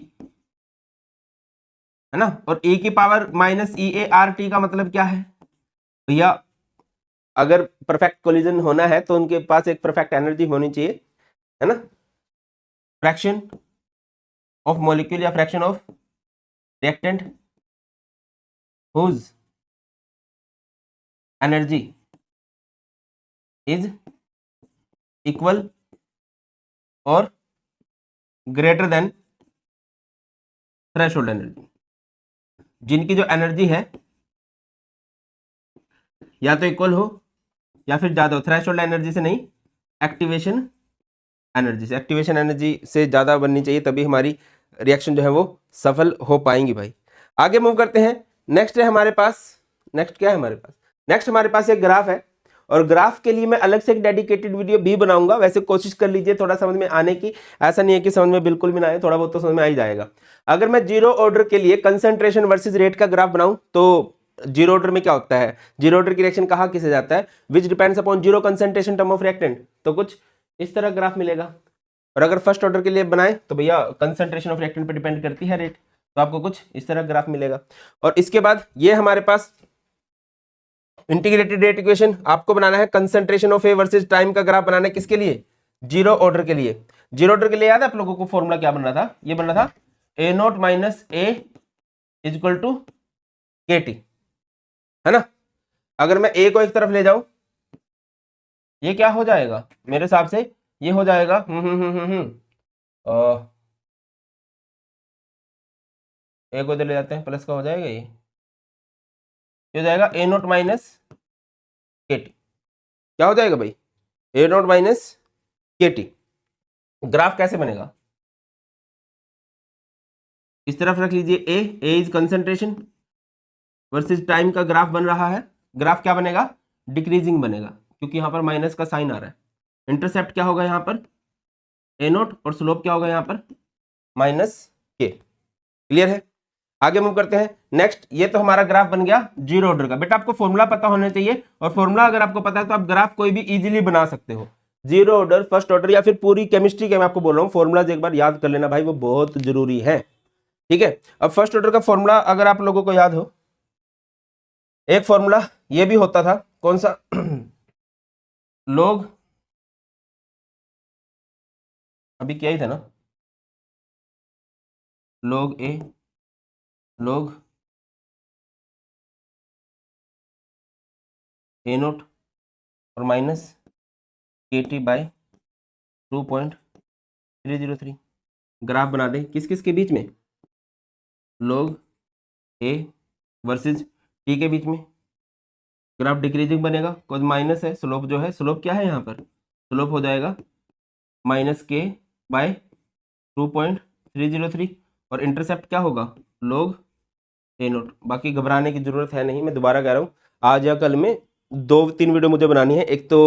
है ना। और E की power minus E A R T का मतलब क्या है भैया, अगर परफेक्ट कोलिजन होना है तो उनके पास एक परफेक्ट एनर्जी होनी चाहिए, है ना। फ्रैक्शन ऑफ मॉलिक्यूल या fraction of reactant whose energy is equal और ग्रेटर देन थ्रेशोल्ड एनर्जी। जिनकी जो एनर्जी है या तो इक्वल हो या फिर ज्यादा हो, थ्रेशोल्ड एनर्जी से नहीं, एक्टिवेशन एनर्जी से। एक्टिवेशन एनर्जी से ज्यादा बननी चाहिए, तभी हमारी रिएक्शन जो है वो सफल हो पाएंगी भाई। आगे मूव करते हैं। नेक्स्ट है हमारे पास, नेक्स्ट क्या है हमारे पास, नेक्स्ट हमारे पास एक ग्राफ है, और ग्राफ के लिए मैं अलग से एक डेडिकेटेड वीडियो भी बनाऊंगा। वैसे कोशिश कर लीजिए थोड़ा समझ में आने की, ऐसा नहीं है कि समझ में बिल्कुल भी ना आए, थोड़ा बहुत तो समझ में आ ही जाएगा। अगर मैं जीरो ऑर्डर के लिए कंसंट्रेशन वर्सेस रेट का ग्राफ बनाऊं तो जीरो ऑर्डर में क्या होता है, जीरो ऑर्डर की रिएक्शन कहाँ किसे जाता है, which depends upon zero concentration term of reactant, तो कुछ इस तरह ग्राफ मिलेगा। और अगर फर्स्ट ऑर्डर के लिए बनाए तो भैया कंसंट्रेशन ऑफ रिएक्टेंट पे डिपेंड करती है रेट, तो आपको कुछ इस तरह ग्राफ मिलेगा। और इसके बाद ये हमारे पास इंटीग्रेटेड रेट इक्वेशन आपको बनाना है, concentration of A versus time का ग्राफ बनाना है, किसके लिए, जीरो ऑर्डर के लिए। जीरो ऑर्डर के लिए याद है आप लोगों को फॉर्मूला क्या बनना था, ये बनना था A naught minus A is equal to K T, है ना। अगर मैं ए को एक तरफ ले जाऊं, ये क्या हो जाएगा मेरे हिसाब से, ये हो जाएगा ए को इधर ले जाते हैं, प्लस का हो जाएगा, ये हो जाएगा ए नॉट माइनस के टी। क्या हो जाएगा भाई, ए नॉट माइनस के टी। ग्राफ कैसे बनेगा, इस तरफ रख लीजिए ए इज कंसंट्रेशन वर्सेस टाइम का ग्राफ बन रहा है। ग्राफ क्या बनेगा, डिक्रीजिंग बनेगा क्योंकि यहाँ पर माइनस का साइन आ रहा है। इंटरसेप्ट क्या होगा यहाँ पर ए नोट और स्लोप क्या होगा यहाँ पर माइनस के। क्लियर है? आगे मूव करते हैं। नेक्स्ट, ये तो हमारा ग्राफ बन गया जीरो ऑर्डर का। बेटा आपको फॉर्मूला पता होना चाहिए, और फॉर्मूला अगर आपको पता है तो आप ग्राफ कोई भी इजीली बना सकते हो। जीरो ऑर्डर, फर्स्ट ऑर्डर या फिर पूरी केमिस्ट्री के मैं आपको बोल रहा हूँ, फॉर्मूलाज एक बार याद कर लेना भाई, वो बहुत जरूरी है। ठीक है, अब फर्स्ट ऑर्डर का फॉर्मूला अगर आप लोगों को याद हो, एक फॉर्मूला ये भी होता था, कौन सा लोग, अभी क्या ही था ना, लोग ए लोग ए नोट और माइनस के टी बाय 2.303। ग्राफ बना दें किस किस के बीच में, लोग ए वर्सेस टी के बीच में। ग्राफ डिक्रीजिंग बनेगा, कोई माइनस है, स्लोप जो है, स्लोप क्या है यहाँ पर, स्लोप हो जाएगा माइनस के बाय 2.303, और इंटरसेप्ट क्या होगा लोग ए नोट। बाकी घबराने की जरूरत है नहीं, मैं दोबारा कह रहा हूँ, आज या कल में 2-3 वीडियो मुझे बनानी है। एक तो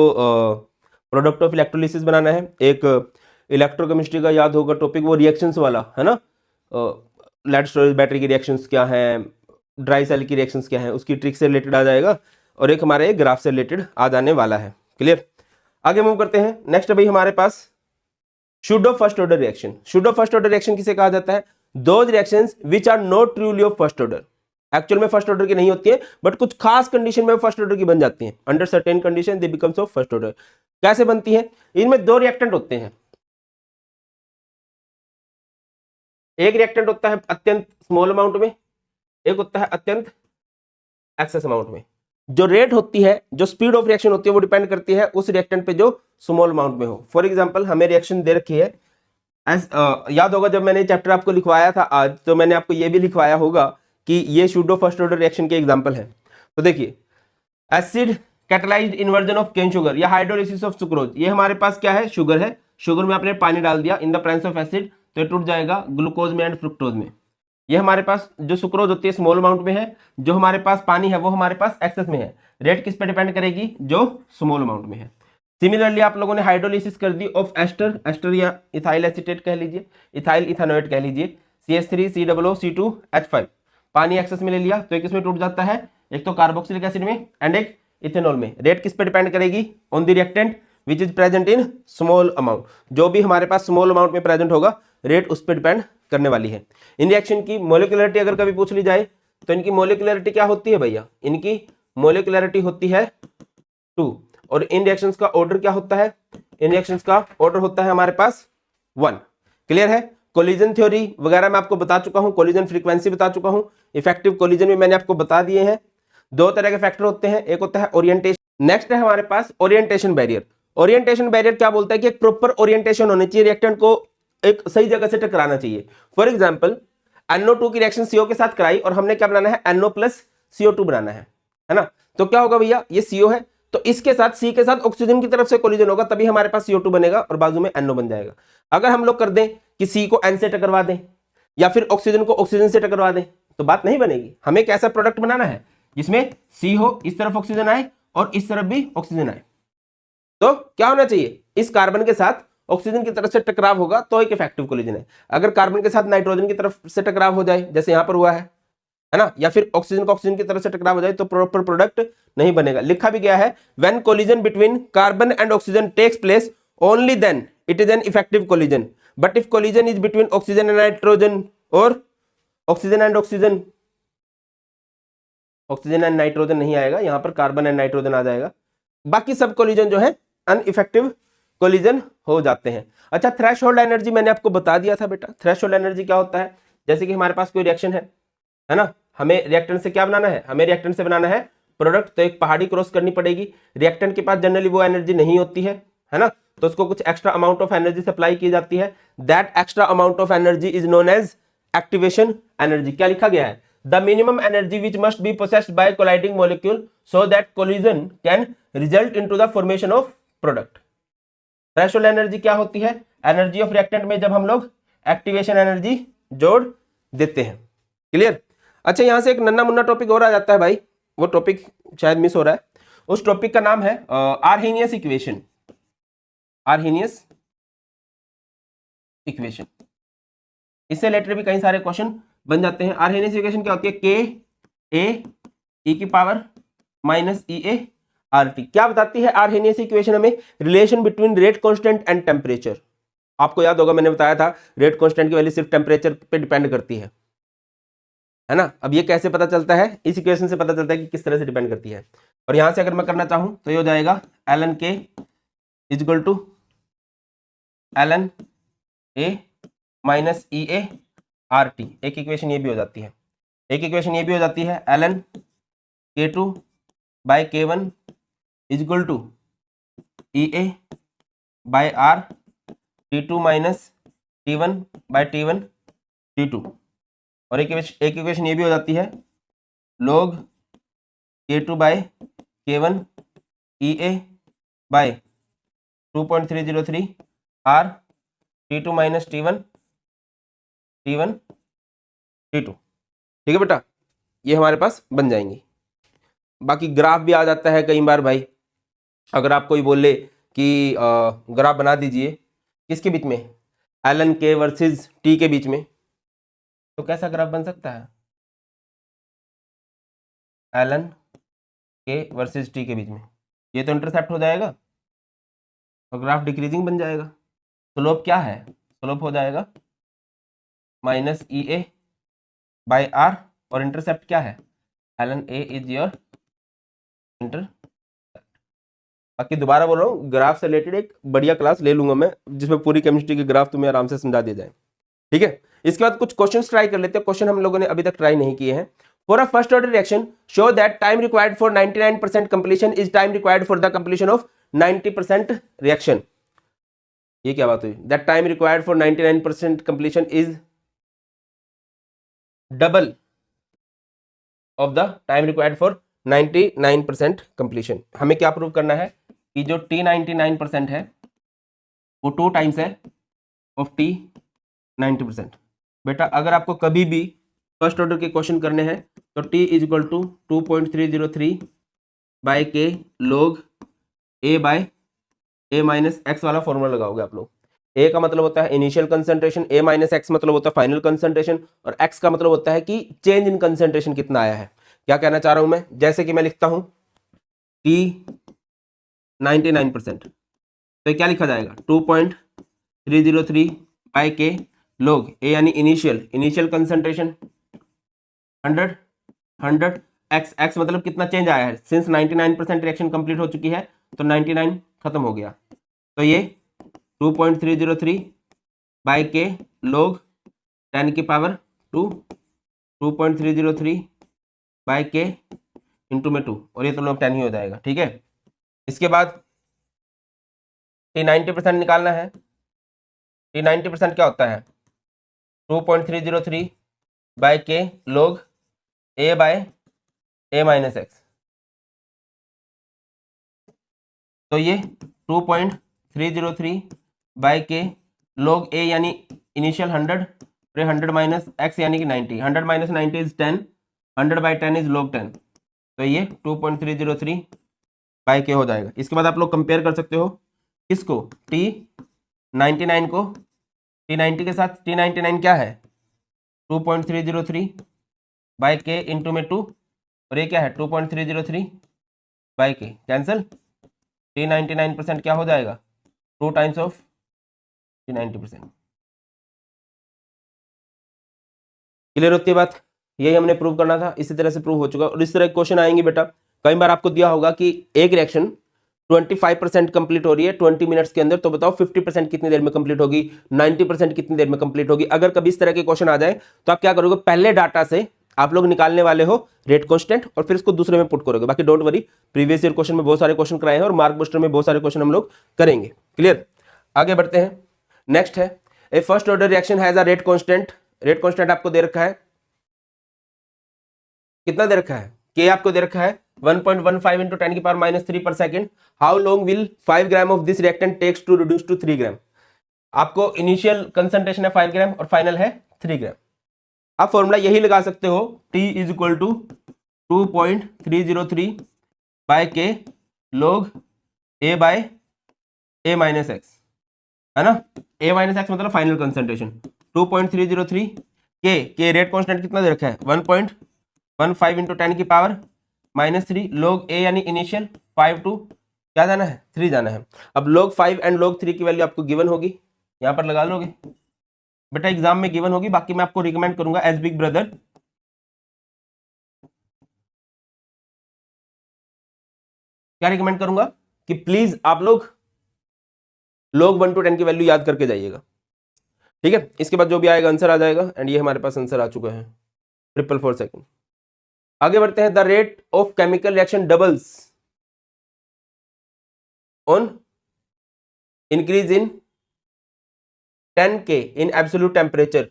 प्रोडक्ट ऑफ इलेक्ट्रोलिसिस बनाना है, एक इलेक्ट्रोकेमिस्ट्री का याद होगा टॉपिक, वो रिएक्शंस वाला है ना, लेड स्टोरेज बैटरी की रिएक्शंस क्या हैं, ड्राई सेल की रिएक्शंस क्या हैं, उसकी ट्रिक से रिलेटेड आ जाएगा, और एक हमारे ग्राफ से रिलेटेड आ जाने वाला है। क्लियर? आगे मूव करते हैं। नेक्स्ट भाई हमारे पास pseudo first order reaction. Pseudo first order reaction किसे कहा जाता है, those reactions which are not truly of first order. Actual में फर्स्ट ऑर्डर की नहीं होती है, बट कुछ खास कंडीशन में फर्स्ट ऑर्डर की बन जाती हैं। Under certain condition they becomes of first order. कैसे बनती है, इनमें दो रिएक्टेंट होते हैं। एक रिएक्टेंट होता है अत्यंत स्मॉल अमाउंट में, एक होता है अत्यंत एक्सेस अमाउंट में। जो रेट होती है, जो स्पीड ऑफ रिएक्शन होती है, वो डिपेंड करती है उस रिएक्टेंट पे जो स्मॉल अमाउंट में हो। फॉर एग्जांपल हमें रिएक्शन दे रखी है, याद होगा जब मैंने चैप्टर आपको लिखवाया था आज, तो मैंने आपको ये भी लिखवाया होगा कि ये सूडो फर्स्ट ऑर्डर रिएक्शन के एग्जांपल है। तो देखिए, acid catalysed inversion of cane sugar या हाइड्रोलिसिस ऑफ सुक्रोज। ये हमारे पास क्या है, शुगर है, शुगर में आपने पानी डाल दिया in the presence of acid, तो ये टूट जाएगा ग्लूकोज में एंड फ्रुक्टोज में। ये हमारे पास जो सुक्रोज होती है स्मॉल अमाउंट में है, जो हमारे पास पानी है वो हमारे पास एक्सेस में है। रेट किस पे डिपेंड करेगी, जो स्मॉल अमाउंट में है। सिमिलरली आप लोगों ने हाइड्रोलिसिस कर दी ऑफ एस्टर, एस्टर या इथाइल एसीटेट कह लीजिए, इथाइल इथानोएट कह लीजिए, CH3COO2H5, पानी एक्सेस में ले लिया, तो एक इसमें टूट जाता है, एक तो कार्बोक्सिलिक एसिड में एंड एक इथेनॉल में। रेट किस पे डिपेंड करेगी, on the reactant which is present in small amount. जो भी हमारे पास स्मॉल अमाउंट में प्रेजेंट होगा, रेट उस पर डिपेंड करने वाली है। इन रिएक्शन की मोलिकुलरिटी अगर कभी पूछ ली जाए, तो इनकी मोलिकुलरिटी क्या होती है भैया, इनकी मोलिकुलरिटी होती है 2, और इन रिएक्शंस का ऑर्डर क्या होता है, इन रिएक्शंस का ऑर्डर होता है हमारे पास 1। क्लियर है? कोलिजन थ्योरी वगैरह मैं आपको बता चुका हूं, कोलिजन फ्रीक्वेंसी बता चुका हूं, इफेक्टिव कोलिजन भी मैंने आपको बता दिए हैं। दो तरह के फैक्टर होते हैं, एक होता है ओरिएंटेशन, नेक्स्ट है हमारे पास ओरिएंटेशन बैरियर। ओरिएंटेशन बैरियर क्या बोलता है कि एक प्रॉपर ओरिएंटेशन होनी चाहिए, रिएक्टेंट को एक सही जगह से टकराना चाहिए। फॉर एग्जाम्पल NO2 की रिएक्शन CO के साथ कराई और हमने क्या बनाना है, NO प्लस CO2 बनाना है ना, तो क्या होगा भैया, ये CO है, तो इसके साथ C के साथ ऑक्सीजन की तरफ से कोलिजन होगा, तभी हमारे पास CO2 बनेगा और बाजू में NO बन जाएगा। अगर हम लोग कर दें कि C को N से टकरवा दें या फिर ऑक्सीजन को ऑक्सीजन से टकरवा दें, तो बात नहीं बनेगी। हमें एक ऐसा प्रोडक्ट बनाना है जिसमें C हो, इस तरफ ऑक्सीजन आए और इस तरफ भी ऑक्सीजन आए, तो क्या होना चाहिए, इस कार्बन के साथ ऑक्सीजन की तरफ से टकराव होगा तो एक इफेक्टिव कोलिजन है। अगर कार्बन के साथ नाइट्रोजन की तरफ से टकराव हो जाए, जैसे यहां पर हुआ है ना, या फिर ऑक्सीजन का ऑक्सीजन की तरफ से टकराव हो जाए, तो प्रॉपर प्रोडक्ट नहीं बनेगा। लिखा भी गया है, when collision between carbon and oxygen takes place only then it is an effective collision, but if collision is between oxygen and nitrogen और oxygen and oxygen, oxygen and nitrogen नहीं आएगा, यहां पर कार्बन एंड नाइट्रोजन आ जाएगा, बाकी सब collision जो है अनइफेक्टिव कोलिजन हो जाते हैं। अच्छा, थ्रेशोल्ड एनर्जी मैंने आपको बता दिया था बेटा। थ्रेशोल्ड एनर्जी क्या होता है, जैसे कि हमारे पास कोई रिएक्शन है ना, हमें रिएक्टेंट से क्या बनाना है, हमें रिएक्टेंट से बनाना है प्रोडक्ट, तो एक पहाड़ी क्रॉस करनी पड़ेगी। रिएक्टेंट के पास जनरली वो एनर्जी नहीं होती है ना, तो उसको कुछ extra amount of energy supply की जाती है। That extra amount of energy is known as activation energy. क्या लिखा गया है, the minimum energy which must be possessed by colliding molecule so that collision can result into the formation of product. Threshold energy क्या होती है, energy of reactant में जब हम लोग एक्टिवेशन एनर्जी जोड़ देते हैं। क्लियर? अच्छा, यहां से एक नन्ना मुन्ना टॉपिक और आ जाता है भाई, वो टॉपिक शायद मिस हो रहा है, उस टॉपिक का नाम है आर्हेनियस इक्वेशन। आर्हेनियस इक्वेशन, इससे रिलेटेड भी कई सारे क्वेश्चन बन जाते हैं। आर्हेनियस इक्वेशन क्या होती है? के ए ई की power minus E A R T. क्या बताती है आर्हेनियस इक्वेशन? हमें relation between rate constant and temperature. आपको याद होगा मैंने बताया था रेट कांस्टेंट की वैल्यू सिर्फ टेम्परेचर पे डिपेंड करती है ना। अब ये कैसे पता चलता है? इस इक्वेशन से पता चलता है कि किस तरह से डिपेंड करती है। और यहां से अगर मैं करना चाहूं तो ये हो जाएगा ln k is equal to ln a minus E A R T. एक इक्वेशन ये भी हो जाती है, एक इक्वेशन ये भी हो जाती है ln k2 by k1 is equal to E A by R T2 minus T1 by T1 T2। और एक इक्वेशन ये भी हो जाती है log K2 by K1 EA by 2.303 R T2 minus T1 T2। ठीक है बेटा, ये हमारे पास बन जाएंगी। बाकी ग्राफ भी आ जाता है कई बार भाई, अगर आप कोई बोले कि ग्राफ बना दीजिए किसके बीच में, ln k वर्सेस t के बीच में, तो कैसा ग्राफ बन सकता है? ln k वर्सेस t के बीच में, ये तो इंटरसेप्ट हो जाएगा और ग्राफ डिक्रीजिंग बन जाएगा। स्लोप क्या है? स्लोप हो जाएगा minus E A by R, और इंटरसेप्ट क्या है? ln a is your intercept. बाकी दोबारा बोल रहा हूँ, ग्राफ से रिलेटेड एक बढ़िया क्लास ले लूंगा मैं जिसमें पूरी केमिस्ट्री के ग्राफ तुम्हें आराम से समझा दिए जाए। ठीक है, इसके बाद कुछ क्वेश्चंस ट्राई कर लेते हैं। क्वेश्चन हम लोगों ने अभी तक ट्राई नहीं किए हैं। For a first order reaction show that time required for 99% completion is time required for the completion of 90% reaction. ये क्या बात हुई? That time required for 99% completion is double of the time required for 99% completion. हमें क्या prove करना है कि जो T99% है वो 2 टाइम्स है ऑफ T90%। बेटा अगर आपको कभी भी फर्स्ट ऑर्डर के क्वेश्चन करने हैं तो T is equal to 2.303 by के log A bye A minus x वाला फॉर्मूला लगाओगे आप लोग। A का मतलब होता है initial concentration, A minus x मतलब होता है फाइनल कंसंट्रेशन, और X का मतलब होता है कि चेंज इन कंसंट्रेशन कितना आया है। क्या कहना चाह रहा हूं मैं? जैसे कि मैं लिखता हूं T99%, तो क्या लिखा जाएगा? 2.303 बाय के लॉग A यानी इनिशियल कंसंट्रेशन 100 x मतलब कितना चेंज आया है। सिंस 99% रिएक्शन कंप्लीट हो चुकी है तो 99 खत्म हो गया, तो ये 2.303 बाय के लॉग 10 की पावर 2 2.303 बाय के इंटू में 2, और ये तो लोग 10 ही हो जाएगा। ठीक है, इसके बाद T90% निकालना है। T90% क्या होता है? 2.303 बाय के log A bye A minus x, तो ये 2.303 बाय के लॉग A यानी इनिशियल 100 और 100 माइनस एक्स यानी कि 90। 100 minus 90 is 10, 100 by 10 is log 10, तो ये 2.303 बाय के हो जाएगा। इसके बाद आप लोग कंपेयर कर सकते हो किसको? T99 को T90 के साथ। T99 क्या है? 2.303 बाय के इंटू में 2, और ये क्या है? 2.303 बाय के, कैंसिल। T99% क्या हो जाएगा? 2 टाइम्स ऑफ T90%। क्लियर होती है बात? यही हमने प्रूव करना था, इसी तरह से प्रूव हो चुका। और इस तरह क्वेश्चन आएंगे बेटा, कई बार आपको दिया होगा कि एक रिएक्शन 25% कंप्लीट हो रही है 20 मिनट्स के अंदर, तो बताओ 50% कितनी देर में कंप्लीट होगी, 90% कितनी देर में कंप्लीट होगी। अगर कभी इस तरह के क्वेश्चन आ जाए तो आप क्या करोगे? पहले डाटा से आप लोग निकालने वाले हो रेट कांस्टेंट और फिर इसको दूसरे में पुट करोगे। बाकी don't worry, previous year question में बहुत सारे क्वेश्चन कराए हैं और मार्क बूस्टर में बहुत सारे क्वेश्चन हम लोग करेंगे। क्लियर? आगे बढ़ते हैं। नेक्स्ट है a first order reaction has a rate constant. Rate constant आपको दे रखा है, कितना दे रखा है? के आपको दे रखा है 1.15 इंटू 10 की पावर माइनस 3 पर second. How long will 5 gram of this reactant takes to reduce to 3 gram. आपको इनिशियल कंसंट्रेशन है 5 ग्राम और फाइनल है 3 ग्राम। आप फॉर्मूला यही लगा सकते हो, T is equal to 2.303 by K log a bye a minus x, है ना। a माइनस एक्स मतलब final concentration 2.303 K rate constant कितना दे रखा है 1.15 इंटू 10 की पावर -3 log a यानी इनिशियल 5 टू क्या जाना है 3 जाना है। अब log 5 एंड log 3 की वैल्यू आपको गिवन होगी, यहाँ पर लगा लोगे बेटा, एग्जाम में गिवन होगी। बाकी मैं आपको रिकमेंड करूंगा एज बिग ब्रदर, क्या रिकमेंड करूंगा कि प्लीज आप लोग log 1 to 10 की वैल्यू याद करके जाइएगा, ठीक है। इसके बाद जो भी आएगा आंसर आ जाएगा, एंड ये हमारे पास आंसर आ चुका है 444 सेकेंड। आगे बढ़ते हैं। The rate of chemical reaction doubles on increase in 10K in absolute temperature.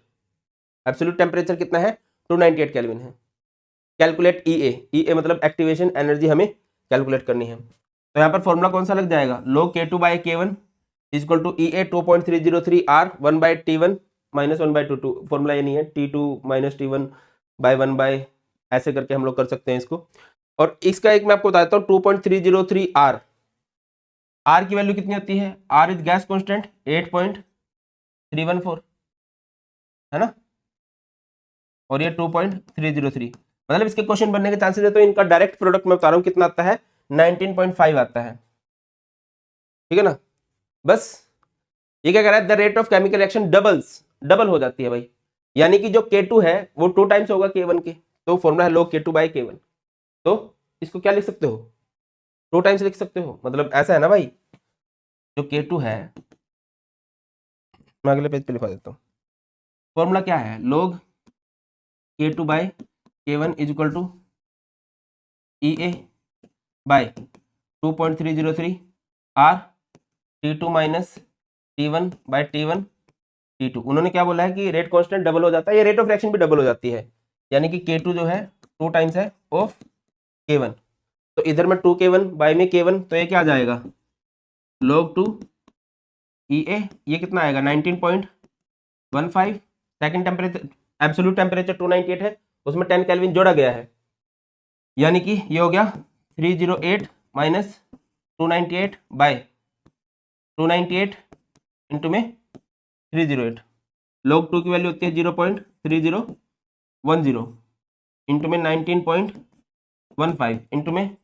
Absolute temperature कितना है 298 केल्विन है। कैलकुलेट EA मतलब एक्टिवेशन एनर्जी हमें कैलकुलेट करनी है। तो यहाँ पर फॉर्मूला कौन सा लग जाएगा, log K2 by K1 equal to EA 2.303 R 1 by T1 minus 1 by T2। Formula ये नहीं है, T2 minus T1 bye 1 bye, ऐसे करके हम लोग कर सकते हैं इसको। और इसका एक मैं आपको बताता हूँ 2.303 R की वैल्यू कितनी होती है, R इज गैस कॉन्स्टेंट 8.314, है ना, और ये 2.303, मतलब इसके क्वेश्चन बनने के चांसेस है। तो इनका डायरेक्ट प्रोडक्ट में बता रहा हूँ कितना आता है 19.5 आता है, ठीक है ना। बस ये क्या कह रहा है, the rate of chemical reaction double हो जाती है भाई, यानी कि जो K2 है वो 2 टाइम्स होगा K1 के। तो फॉर्मूला है log K2 बाय K1। तो इसको क्या लिख सकते हो 2 टाइम्स लिख सकते हो, मतलब ऐसा है ना भाई, जो K2 है, मैं अगले पेज पे लिखा देता हूँ। फॉर्मूला क्या है, log K2 by K1 is equal to EA by 2.303 R T2 minus T1 by T1 T2। उन्होंने क्या बोला है कि रेट कांस्टेंट डबल हो जाता है, ये रेट ऑफ रिएक्शन भी डबल हो जाती है, यानी कि K2 जो है 2 टाइम्स है ऑफ K1। तो इधर में 2K1 बाय में K1, तो ये क्या आ जाएगा log 2 EA, ये कितना आएगा 19.15। सेकंड टेम्परेचर एब्सोल्यूट टेम्परेचर 298 है, उसमें 10 केल्विन जोड़ा गया है, यानी कि ये हो गया 308 माइनस 298 बाय 298 इंटू में 308। log 2 की वैल्यू होती है 0.3010 इंटू में 19.15 इंटू में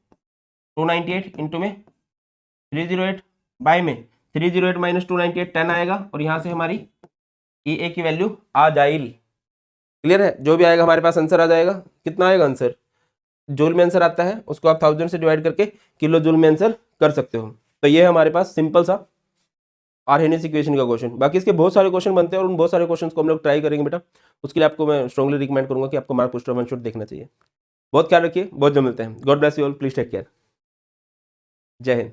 298 इंटू में 308 बाय में 308 माइनस 298 10 आएगा, और यहाँ से हमारी EA की वैल्यू आ जाएगी। क्लियर है, जो भी आएगा हमारे पास आंसर आ जाएगा। कितना आएगा आंसर, जूल में आंसर आता है, उसको आप 1000 से डिवाइड करके किलो जूल में आंसर कर सकते हो। तो ये है हमारे पास सिंपल सा आर्हेनियस इक्वेशन का क्वेश्चन। बाकी इसके बहुत सारे क्वेश्चन बनते हैं, और उन बहुत सारे क्वेश्चन को हम लोग ट्राई करेंगे बेटा। उसके लिए आपको मैं स्ट्रांगली रिकमेंड करूंगा कि आपको मार्क पुस्टर वन शॉट देखना चाहिए। बहुत ख्याल रखिए, बहुत जल्द मिलते हैं। God bless you all, please take care, जय हिंद।